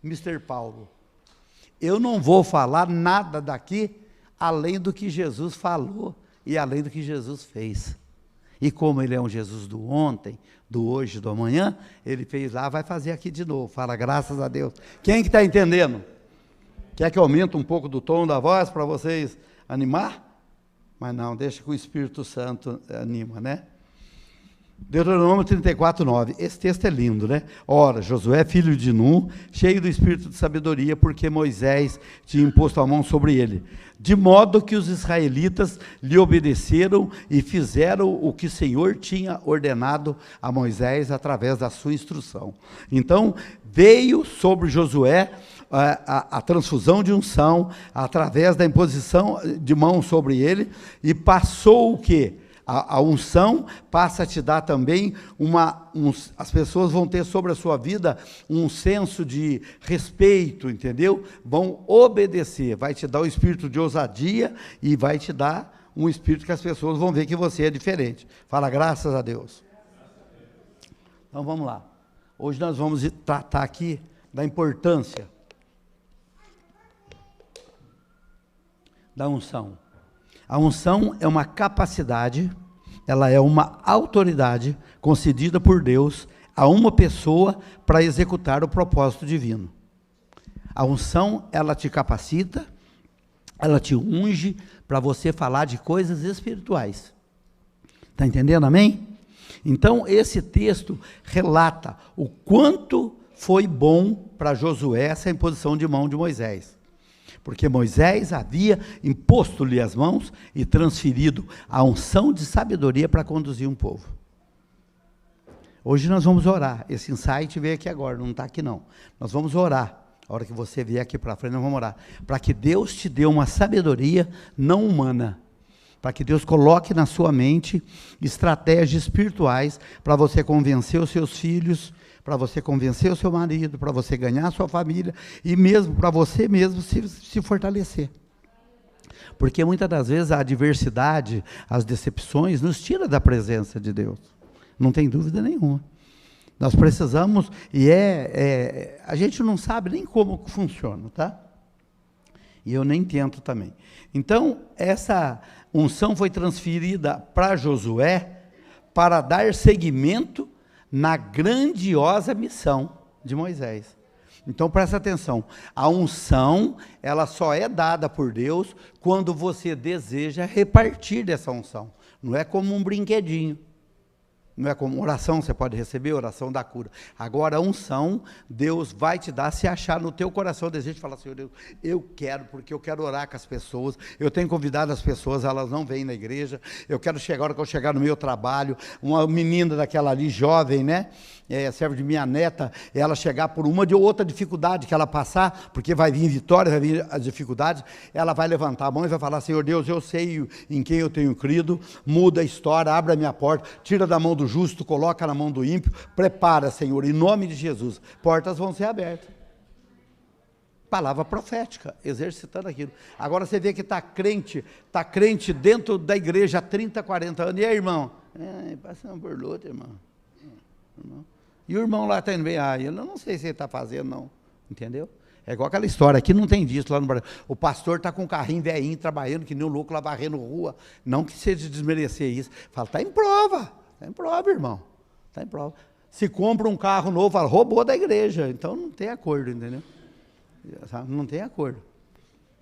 Mr. Paulo, eu não vou falar nada daqui, além do que Jesus falou, e além do que Jesus fez. E como ele é um Jesus do ontem, do hoje, do amanhã, ele fez lá, vai fazer aqui de novo. Fala, graças a Deus. Quem que está entendendo? Quer que eu aumente um pouco do tom da voz para vocês animar? Mas não, deixa que o Espírito Santo anima, né? Deuteronômio 34, 9. Esse texto é lindo, né? Ora, Josué, filho de Nun, cheio do espírito de sabedoria, porque Moisés tinha imposto a mão sobre ele. De modo que os israelitas lhe obedeceram e fizeram o que o Senhor tinha ordenado a Moisés através da sua instrução. Então, veio sobre Josué a transfusão de unção, através da imposição de mão sobre ele, e passou o quê? A unção passa a te dar também as pessoas vão ter sobre a sua vida um senso de respeito, entendeu? Vão obedecer, vai te dar o espírito de ousadia e vai te dar um espírito que as pessoas vão ver que você é diferente. Fala, graças a Deus. Então vamos lá. Hoje nós vamos tratar aqui da importância da unção. A unção é uma capacidade, ela é uma autoridade concedida por Deus a uma pessoa para executar o propósito divino. A unção, ela te capacita, ela te unge para você falar de coisas espirituais. Está entendendo, amém? Então, esse texto relata o quanto foi bom para Josué essa imposição de mão de Moisés. Porque Moisés havia imposto-lhe as mãos e transferido a unção de sabedoria para conduzir um povo. Hoje nós vamos orar. Esse insight veio aqui agora, não está aqui não. Nós vamos orar. A hora que você vier aqui para frente, nós vamos orar. Para que Deus te dê uma sabedoria não humana. Para que Deus coloque na sua mente estratégias espirituais para você convencer os seus filhos, para você convencer o seu marido, para você ganhar a sua família e mesmo para você mesmo se fortalecer. Porque muitas das vezes a adversidade, as decepções nos tira da presença de Deus. Não tem dúvida nenhuma. Nós precisamos, a gente não sabe nem como funciona, tá? E eu nem tento também. Então, essa unção foi transferida para Josué para dar seguimento na grandiosa missão de Moisés. Então presta atenção, a unção, ela só é dada por Deus quando você deseja repartir dessa unção. Não é como um brinquedinho. Não é como oração, você pode receber oração da cura. Agora, a unção, Deus vai te dar, se achar no teu coração o desejo de falar, Senhor Deus, eu quero, porque eu quero orar com as pessoas, eu tenho convidado as pessoas, elas não vêm na igreja, eu quero chegar, a hora que eu chegar no meu trabalho, uma menina daquela ali, jovem, né, serve de minha neta, ela chegar por uma de outra dificuldade que ela passar, porque vai vir vitória, vai vir as dificuldades, ela vai levantar a mão e vai falar, Senhor Deus, eu sei em quem eu tenho crido, muda a história, abre a minha porta, tira da mão do justo, coloca na mão do ímpio, prepara, Senhor, em nome de Jesus, portas vão ser abertas. Palavra profética, exercitando aquilo. Agora você vê que está crente dentro da igreja há 30, 40 anos, e aí, irmão? Passando por luta, irmão. E o irmão lá está indo bem, eu não sei se ele está fazendo, não, entendeu? É igual aquela história, aqui não tem disso lá no Brasil. O pastor está com um carrinho velhinho, trabalhando, que nem um louco lá varrendo rua, não que seja desmerecer isso, fala, está em prova, irmão, está em prova. Se compra um carro novo, fala, roubou da igreja, então não tem acordo, entendeu? Não tem acordo,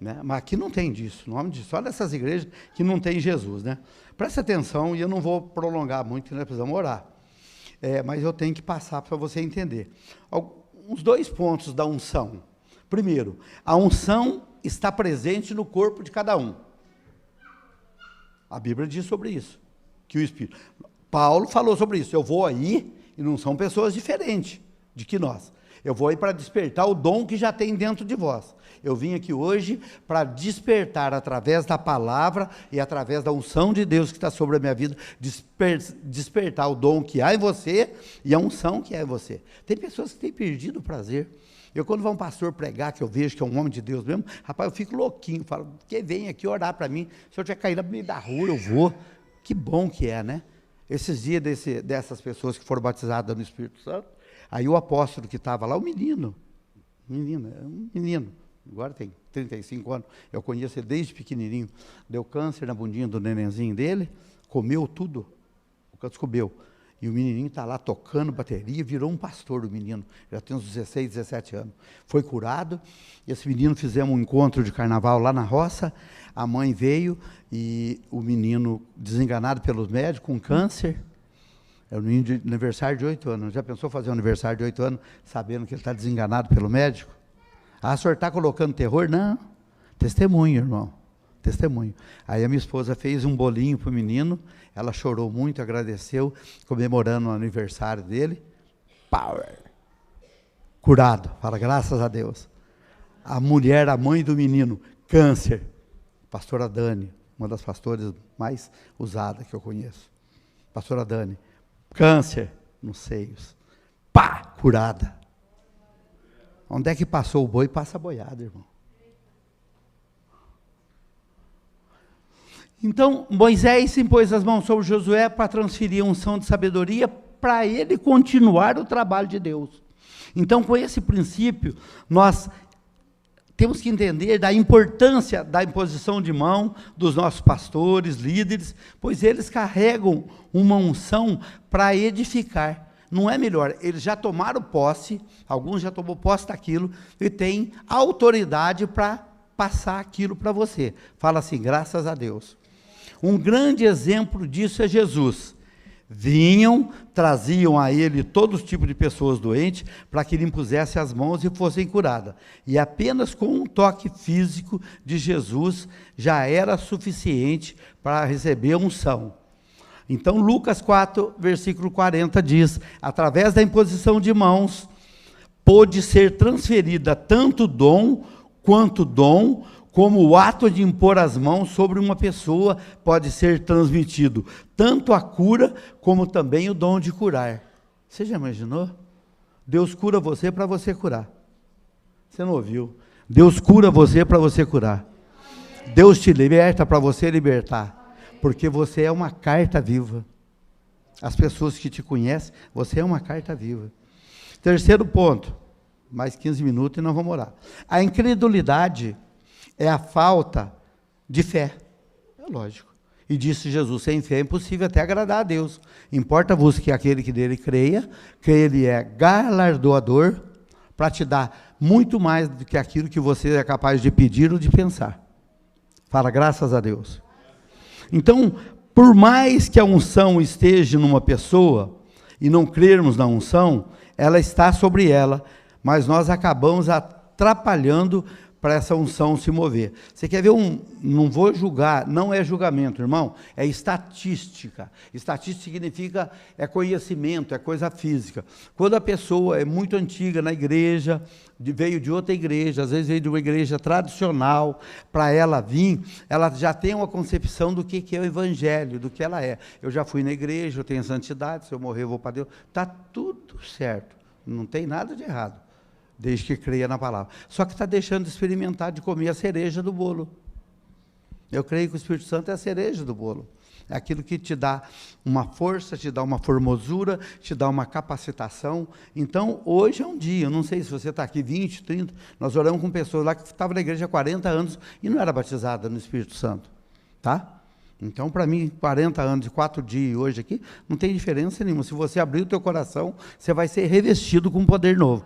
né? Mas aqui não tem disso, o nome disso, só dessas igrejas que não tem Jesus, né? Presta atenção, e eu não vou prolongar muito, nós precisamos orar, mas eu tenho que passar para você entender. Uns 2 pontos da unção. Primeiro, a unção está presente no corpo de cada um. A Bíblia diz sobre isso, que o Espírito... Paulo falou sobre isso, eu vou aí, e não são pessoas diferentes de que nós. Eu vou aí para despertar o dom que já tem dentro de vós. Eu vim aqui hoje para despertar através da palavra e através da unção de Deus que está sobre a minha vida, despertar o dom que há em você e a unção que há em você. Tem pessoas que têm perdido o prazer. Eu, quando vai um pastor pregar, que eu vejo que é um homem de Deus mesmo, rapaz, eu fico louquinho, falo, que vem aqui orar para mim, se eu tiver caído no meio da rua, eu vou. Que bom que é, né? Esses dias dessas pessoas que foram batizadas no Espírito Santo, aí o apóstolo que estava lá, um menino, agora tem 35 anos, eu conheço ele desde pequenininho, deu câncer na bundinha do nenenzinho dele, comeu tudo, o câncer comeu, E o menininho está lá tocando bateria, virou um pastor o menino, já tem uns 16, 17 anos. Foi curado, e esse menino fizemos um encontro de carnaval lá na roça, a mãe veio e o menino desenganado pelos médicos, com câncer, é o menino de aniversário de 8 anos. Já pensou fazer um aniversário de 8 anos, sabendo que ele está desenganado pelo médico? Ah, o senhor está colocando terror? Não, testemunho, irmão, testemunho. Aí a minha esposa fez um bolinho para o menino, ela chorou muito, agradeceu, comemorando o aniversário dele. Power! Curado, fala, graças a Deus. A mulher, a mãe do menino, câncer, pastora Dani, uma das pastoras mais usadas que eu conheço. Pastora Dani, câncer nos seios, pá, curada. Onde é que passou o boi, passa a boiada, irmão. Então, Moisés impôs as mãos sobre Josué para transferir a unção de sabedoria para ele continuar o trabalho de Deus. Então, com esse princípio, nós temos que entender da importância da imposição de mão dos nossos pastores, líderes, pois eles carregam uma unção para edificar. Não é melhor, eles já tomaram posse, alguns já tomou posse daquilo, e têm autoridade para passar aquilo para você. Fala assim, graças a Deus. Um grande exemplo disso é Jesus. Vinham, traziam a ele todos os tipos de pessoas doentes, para que ele impusesse as mãos e fossem curadas. E apenas com um toque físico de Jesus, já era suficiente para receber a unção. Então, Lucas 4, versículo 40 diz, através da imposição de mãos, pôde ser transferida tanto dom, quanto dom, como o ato de impor as mãos sobre uma pessoa pode ser transmitido, tanto a cura, como também o dom de curar. Você já imaginou? Deus cura você para você curar. Você não ouviu? Deus cura você para você curar. Deus te liberta para você libertar, porque você é uma carta viva. As pessoas que te conhecem, você é uma carta viva. Terceiro ponto, mais 15 minutos e nós vamos orar. A incredulidade é a falta de fé. É lógico. E disse Jesus, sem fé é impossível até agradar a Deus. Importa-vos que aquele que dele creia, que ele é galardoador, para te dar muito mais do que aquilo que você é capaz de pedir ou de pensar. Fala, graças a Deus. Então, por mais que a unção esteja numa pessoa, e não crermos na unção, ela está sobre ela, mas nós acabamos atrapalhando para essa unção se mover. Você quer ver não vou julgar, não é julgamento, irmão, é estatística. Estatística significa, é conhecimento, é coisa física. Quando a pessoa é muito antiga na igreja, veio de outra igreja, às vezes veio de uma igreja tradicional, para ela vir, ela já tem uma concepção do que é o evangelho, do que ela é. Eu já fui na igreja, eu tenho santidade, se eu morrer eu vou para Deus. Está tudo certo, não tem nada de errado, desde que creia na palavra. Só que está deixando de experimentar, de comer a cereja do bolo. Eu creio que o Espírito Santo é a cereja do bolo. É aquilo que te dá uma força, te dá uma formosura, te dá uma capacitação. Então, hoje é um dia, eu não sei se você está aqui 20, 30, nós oramos com pessoas lá que estavam na igreja há 40 anos e não era batizada no Espírito Santo. Tá? Então, para mim, 40 anos e 4 dias hoje aqui, não tem diferença nenhuma. Se você abrir o teu coração, você vai ser revestido com um poder novo.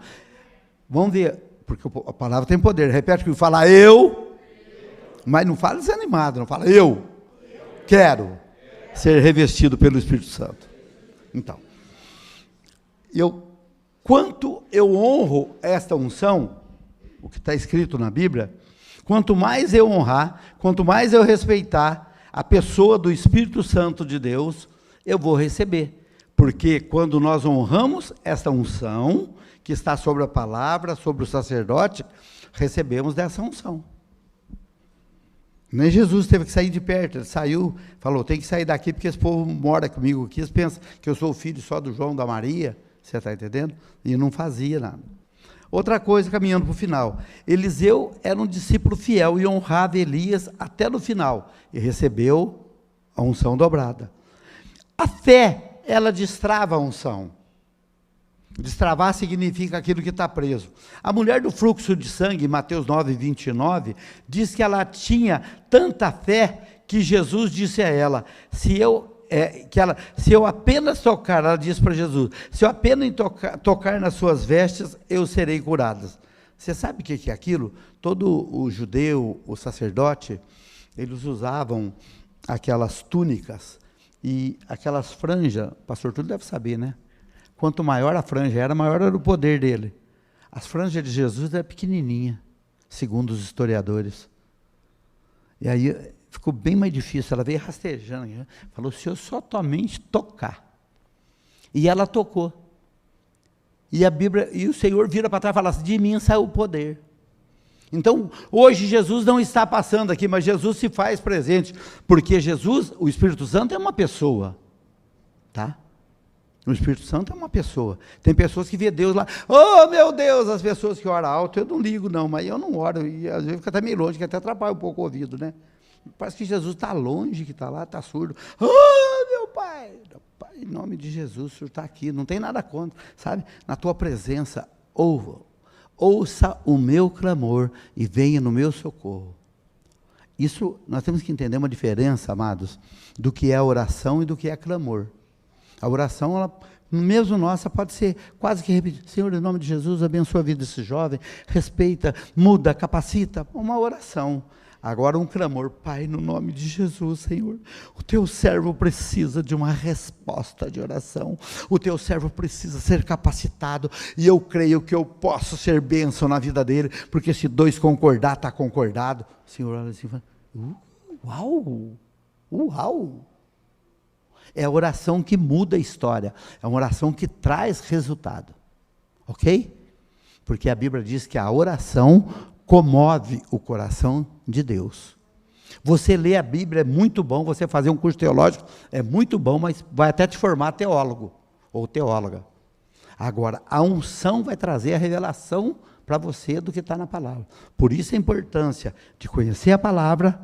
Vamos ver, porque a palavra tem poder. Repete comigo, fala eu, mas não fala desanimado, não fala eu quero ser revestido pelo Espírito Santo. Então, quanto eu honro esta unção, o que está escrito na Bíblia, quanto mais eu honrar, quanto mais eu respeitar a pessoa do Espírito Santo de Deus, eu vou receber. Porque quando nós honramos esta unção, que está sobre a palavra, sobre o sacerdote, recebemos dessa unção. Nem Jesus teve que sair de perto, ele saiu, falou, tem que sair daqui porque esse povo mora comigo aqui, eles pensam que eu sou o filho só do João, da Maria, você está entendendo? E não fazia nada. Outra coisa, caminhando para o final, Eliseu era um discípulo fiel e honrava Elias até no final, e recebeu a unção dobrada. A fé, ela destrava a unção. Destravar significa aquilo que está preso. A mulher do fluxo de sangue, Mateus 9, 29, diz que ela tinha tanta fé que Jesus disse a ela, se eu se eu apenas tocar, ela diz para Jesus, se eu apenas tocar nas suas vestes, eu serei curada. Você sabe o que é aquilo? Todo o judeu, o sacerdote, eles usavam aquelas túnicas e aquelas franjas, o pastor Túlio deve saber, né? Quanto maior a franja era, maior era o poder dele. As franjas de Jesus eram pequenininhas, segundo os historiadores. E aí ficou bem mais difícil, ela veio rastejando, falou, se eu só somente tocar. E ela tocou. E a Bíblia, e o Senhor vira para trás e fala assim, de mim saiu o poder. Então, hoje Jesus não está passando aqui, mas Jesus se faz presente, porque Jesus, o Espírito Santo é uma pessoa, tá? O Espírito Santo é uma pessoa. Tem pessoas que vê Deus lá, oh meu Deus, as pessoas que oram alto, eu não ligo não, mas eu não oro, e às vezes fica até meio longe, que até atrapalha um pouco o ouvido, né? Parece que Jesus está longe, que está lá, está surdo. Oh, meu Pai, em nome de Jesus, o Senhor está aqui, não tem nada contra, sabe? Na tua presença, ouça o meu clamor e venha no meu socorro. Isso, nós temos que entender uma diferença, amados, do que é oração e do que é clamor. A oração, ela, mesmo nossa, pode ser quase que repetir, Senhor, em nome de Jesus, abençoa a vida desse jovem, respeita, muda, capacita, uma oração. Agora um clamor, Pai, no nome de Jesus, Senhor, o teu servo precisa de uma resposta de oração, o teu servo precisa ser capacitado, e eu creio que eu posso ser bênção na vida dele, porque se dois concordar, está concordado. O Senhor olha assim e fala, uau, é a oração que muda a história, é uma oração que traz resultado, ok? Porque a Bíblia diz que a oração comove o coração de Deus. Você ler a Bíblia é muito bom, você fazer um curso teológico é muito bom, mas vai até te formar teólogo ou teóloga. Agora, a unção vai trazer a revelação para você do que está na palavra. Por isso a importância de conhecer a palavra,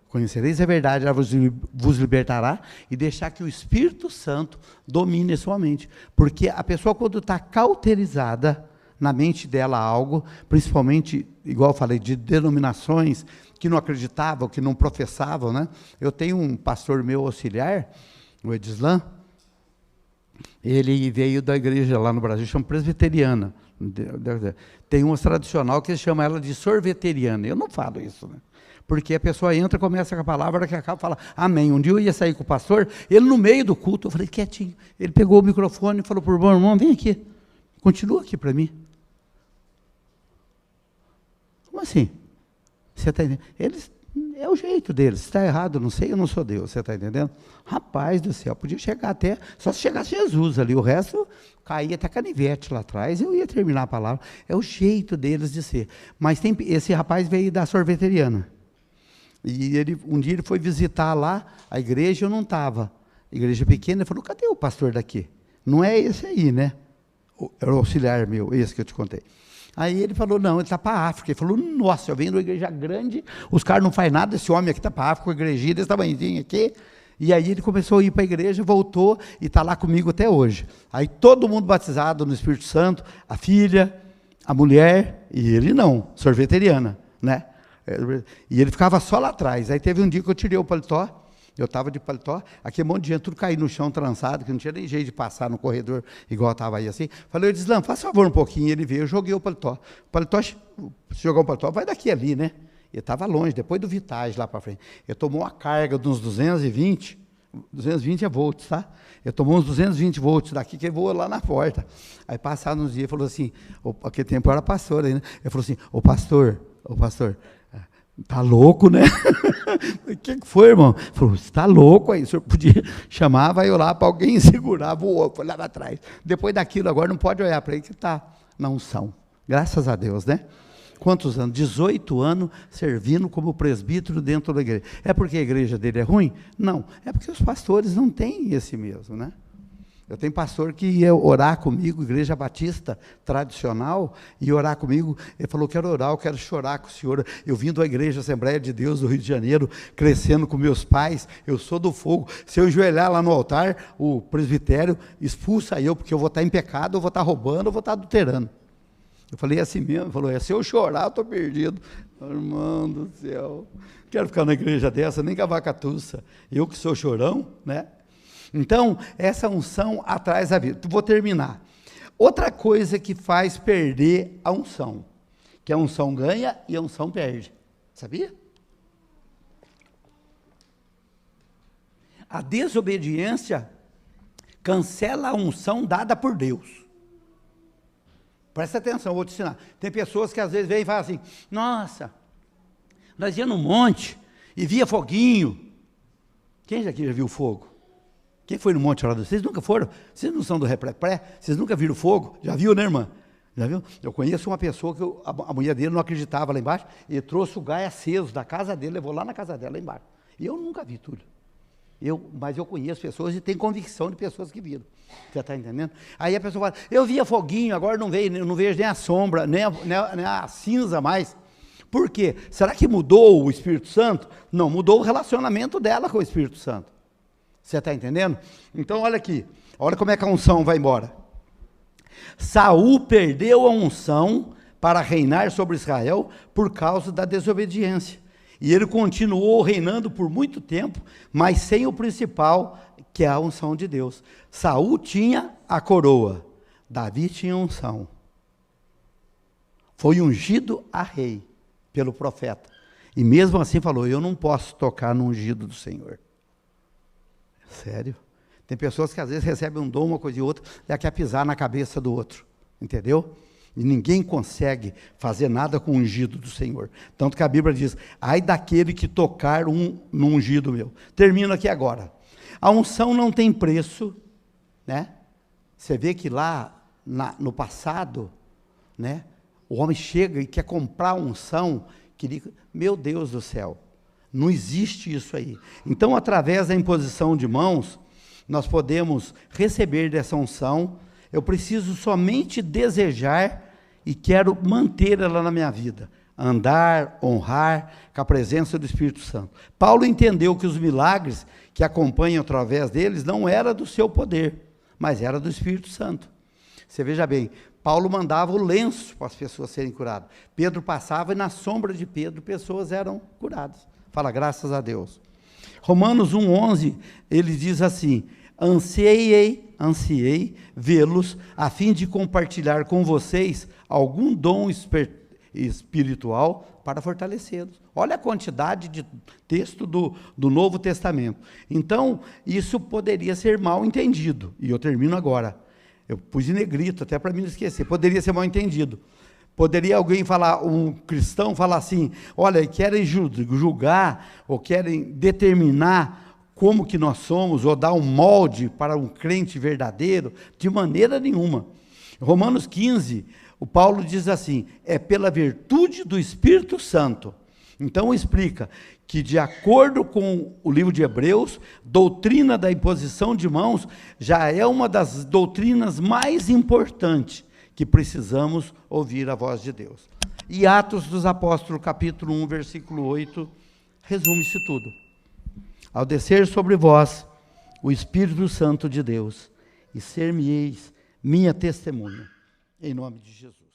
conhecereis a verdade, ela vos libertará, e deixar que o Espírito Santo domine a sua mente. Porque a pessoa, quando está cauterizada, na mente dela algo, principalmente, igual eu falei, de denominações que não acreditavam, que não professavam, né? Eu tenho um pastor meu auxiliar, o Edislan, ele veio da igreja lá no Brasil, chama presbiteriana. Tem uma tradicional que chama ela de sorveteriana. Eu não falo isso, né? Porque a pessoa entra, começa com a palavra, que acaba, fala amém. Um dia eu ia sair com o pastor, ele no meio do culto, eu falei, quietinho. Ele pegou o microfone e falou para o irmão, vem aqui, continua aqui para mim. Como assim? Você está entendendo? Eles, é o jeito deles, se está errado, não sei, eu não sou Deus, você está entendendo? Rapaz do céu, podia chegar até, só se chegasse Jesus ali, o resto caía até canivete lá atrás, eu ia terminar a palavra, é o jeito deles de ser. Mas tem, esse rapaz veio da sorveteriana, e um dia ele foi visitar lá a igreja, eu não estava, igreja pequena, ele falou, cadê o pastor daqui? Não é esse aí, né? Era o auxiliar meu, esse que eu te contei. Aí ele falou, não, ele está para a África. Ele falou, nossa, eu venho de uma igreja grande, os caras não fazem nada, esse homem aqui está para a África, com a igrejinha desse tamanhozinho aqui. E aí ele começou a ir para a igreja, voltou e está lá comigo até hoje. Aí todo mundo batizado no Espírito Santo, a filha, a mulher, e ele não, sorveteriana, né? E ele ficava só lá atrás. Aí teve um dia que eu tirei o paletó, eu estava de paletó, aquele monte de gente, tudo caindo no chão, trançado, que não tinha nem jeito de passar no corredor, igual estava aí assim. Falei, Edislan, faz favor um pouquinho. Ele veio, eu joguei o paletó. O paletó, se jogar o paletó, vai daqui ali, né? Ele estava longe, depois do Vitage lá para frente. Ele tomou uma carga de uns 220 é volts, tá? Ele tomou uns 220 volts daqui, que ele voou lá na porta. Aí passaram uns dias, ele falou assim, aquele tempo eu era pastor ainda, ele falou assim, ô pastor, tá louco, né? O que foi, irmão? Ele falou, você está louco aí, o senhor podia chamar, vai olhar para alguém segurar, voou, foi lá atrás. Depois daquilo, agora não pode olhar para ele que está na unção. Graças a Deus, né? Quantos anos? 18 anos servindo como presbítero dentro da igreja. É porque a igreja dele é ruim? Não. É porque os pastores não têm esse mesmo, né? Eu tenho pastor que ia orar comigo, igreja batista tradicional, ia orar comigo, ele falou, quero orar, eu quero chorar com o senhor, eu vim da igreja Assembleia de Deus do Rio de Janeiro, crescendo com meus pais, eu sou do fogo, se eu enjoelhar lá no altar, o presbitério expulsa eu, porque eu vou estar em pecado, eu vou estar roubando, eu vou estar adulterando. Eu falei, é assim mesmo? Ele falou, se eu chorar, eu estou perdido. Irmão do céu, quero ficar na igreja dessa, nem com a vaca tussa, eu que sou chorão, né? Então, essa unção atrás a vida. Vou terminar. Outra coisa que faz perder a unção, que a unção ganha e a unção perde. Sabia? A desobediência cancela a unção dada por Deus. Presta atenção, eu vou te ensinar. Tem pessoas que às vezes vêm e falam assim, nossa, nós íamos no monte e via foguinho. Quem já viu fogo? Quem foi no monte lá? Vocês nunca foram? Vocês não são do Repré? Vocês nunca viram fogo? Já viu, né, irmã? Já viu? Eu conheço uma pessoa que a mulher dele não acreditava lá embaixo, e trouxe o gás aceso da casa dele, levou lá na casa dela, lá embaixo. E eu nunca vi tudo. Mas eu conheço pessoas e tenho convicção de pessoas que viram. Você está entendendo? Aí a pessoa fala, eu via foguinho, agora não vejo nem a sombra, nem a cinza mais. Por quê? Será que mudou o Espírito Santo? Não, mudou o relacionamento dela com o Espírito Santo. Você está entendendo? Então olha aqui, olha como é que a unção vai embora. Saul perdeu a unção para reinar sobre Israel por causa da desobediência. E ele continuou reinando por muito tempo, mas sem o principal, que é a unção de Deus. Saul tinha a coroa, Davi tinha a unção. Foi ungido a rei pelo profeta. E mesmo assim falou, eu não posso tocar no ungido do Senhor. Sério? Tem pessoas que às vezes recebem um dom, uma coisa e outra, já quer pisar na cabeça do outro. Entendeu? E ninguém consegue fazer nada com o ungido do Senhor. Tanto que a Bíblia diz, ai daquele que tocar no ungido meu. Termino aqui agora. A unção não tem preço, né? Você vê que lá no passado, né? O homem chega e quer comprar a unção, meu Deus do céu, não existe isso aí. Então, através da imposição de mãos, nós podemos receber dessa unção. Eu preciso somente desejar e quero manter ela na minha vida. Andar, honrar com a presença do Espírito Santo. Paulo entendeu que os milagres que acompanham através deles não era do seu poder, mas era do Espírito Santo. Você veja bem, Paulo mandava o lenço para as pessoas serem curadas. Pedro passava e na sombra de Pedro pessoas eram curadas. Fala, graças a Deus. Romanos 1,11, ele diz assim, ansiei vê-los, a fim de compartilhar com vocês algum dom espiritual para fortalecê-los. Olha a quantidade de texto do Novo Testamento. Então, isso poderia ser mal entendido. E eu termino agora. Eu pus em negrito, até para mim não esquecer. Poderia ser mal entendido. Poderia alguém falar, um cristão falar assim, olha, querem julgar, ou querem determinar como que nós somos, ou dar um molde para um crente verdadeiro, de maneira nenhuma. Romanos 15, o Paulo diz assim, é pela virtude do Espírito Santo. Então explica que, de acordo com o livro de Hebreus, doutrina da imposição de mãos já é uma das doutrinas mais importantes que precisamos ouvir a voz de Deus. E Atos dos Apóstolos, capítulo 1, versículo 8, resume-se tudo. Ao descer sobre vós o Espírito Santo de Deus, e ser-me-eis minha testemunha, em nome de Jesus.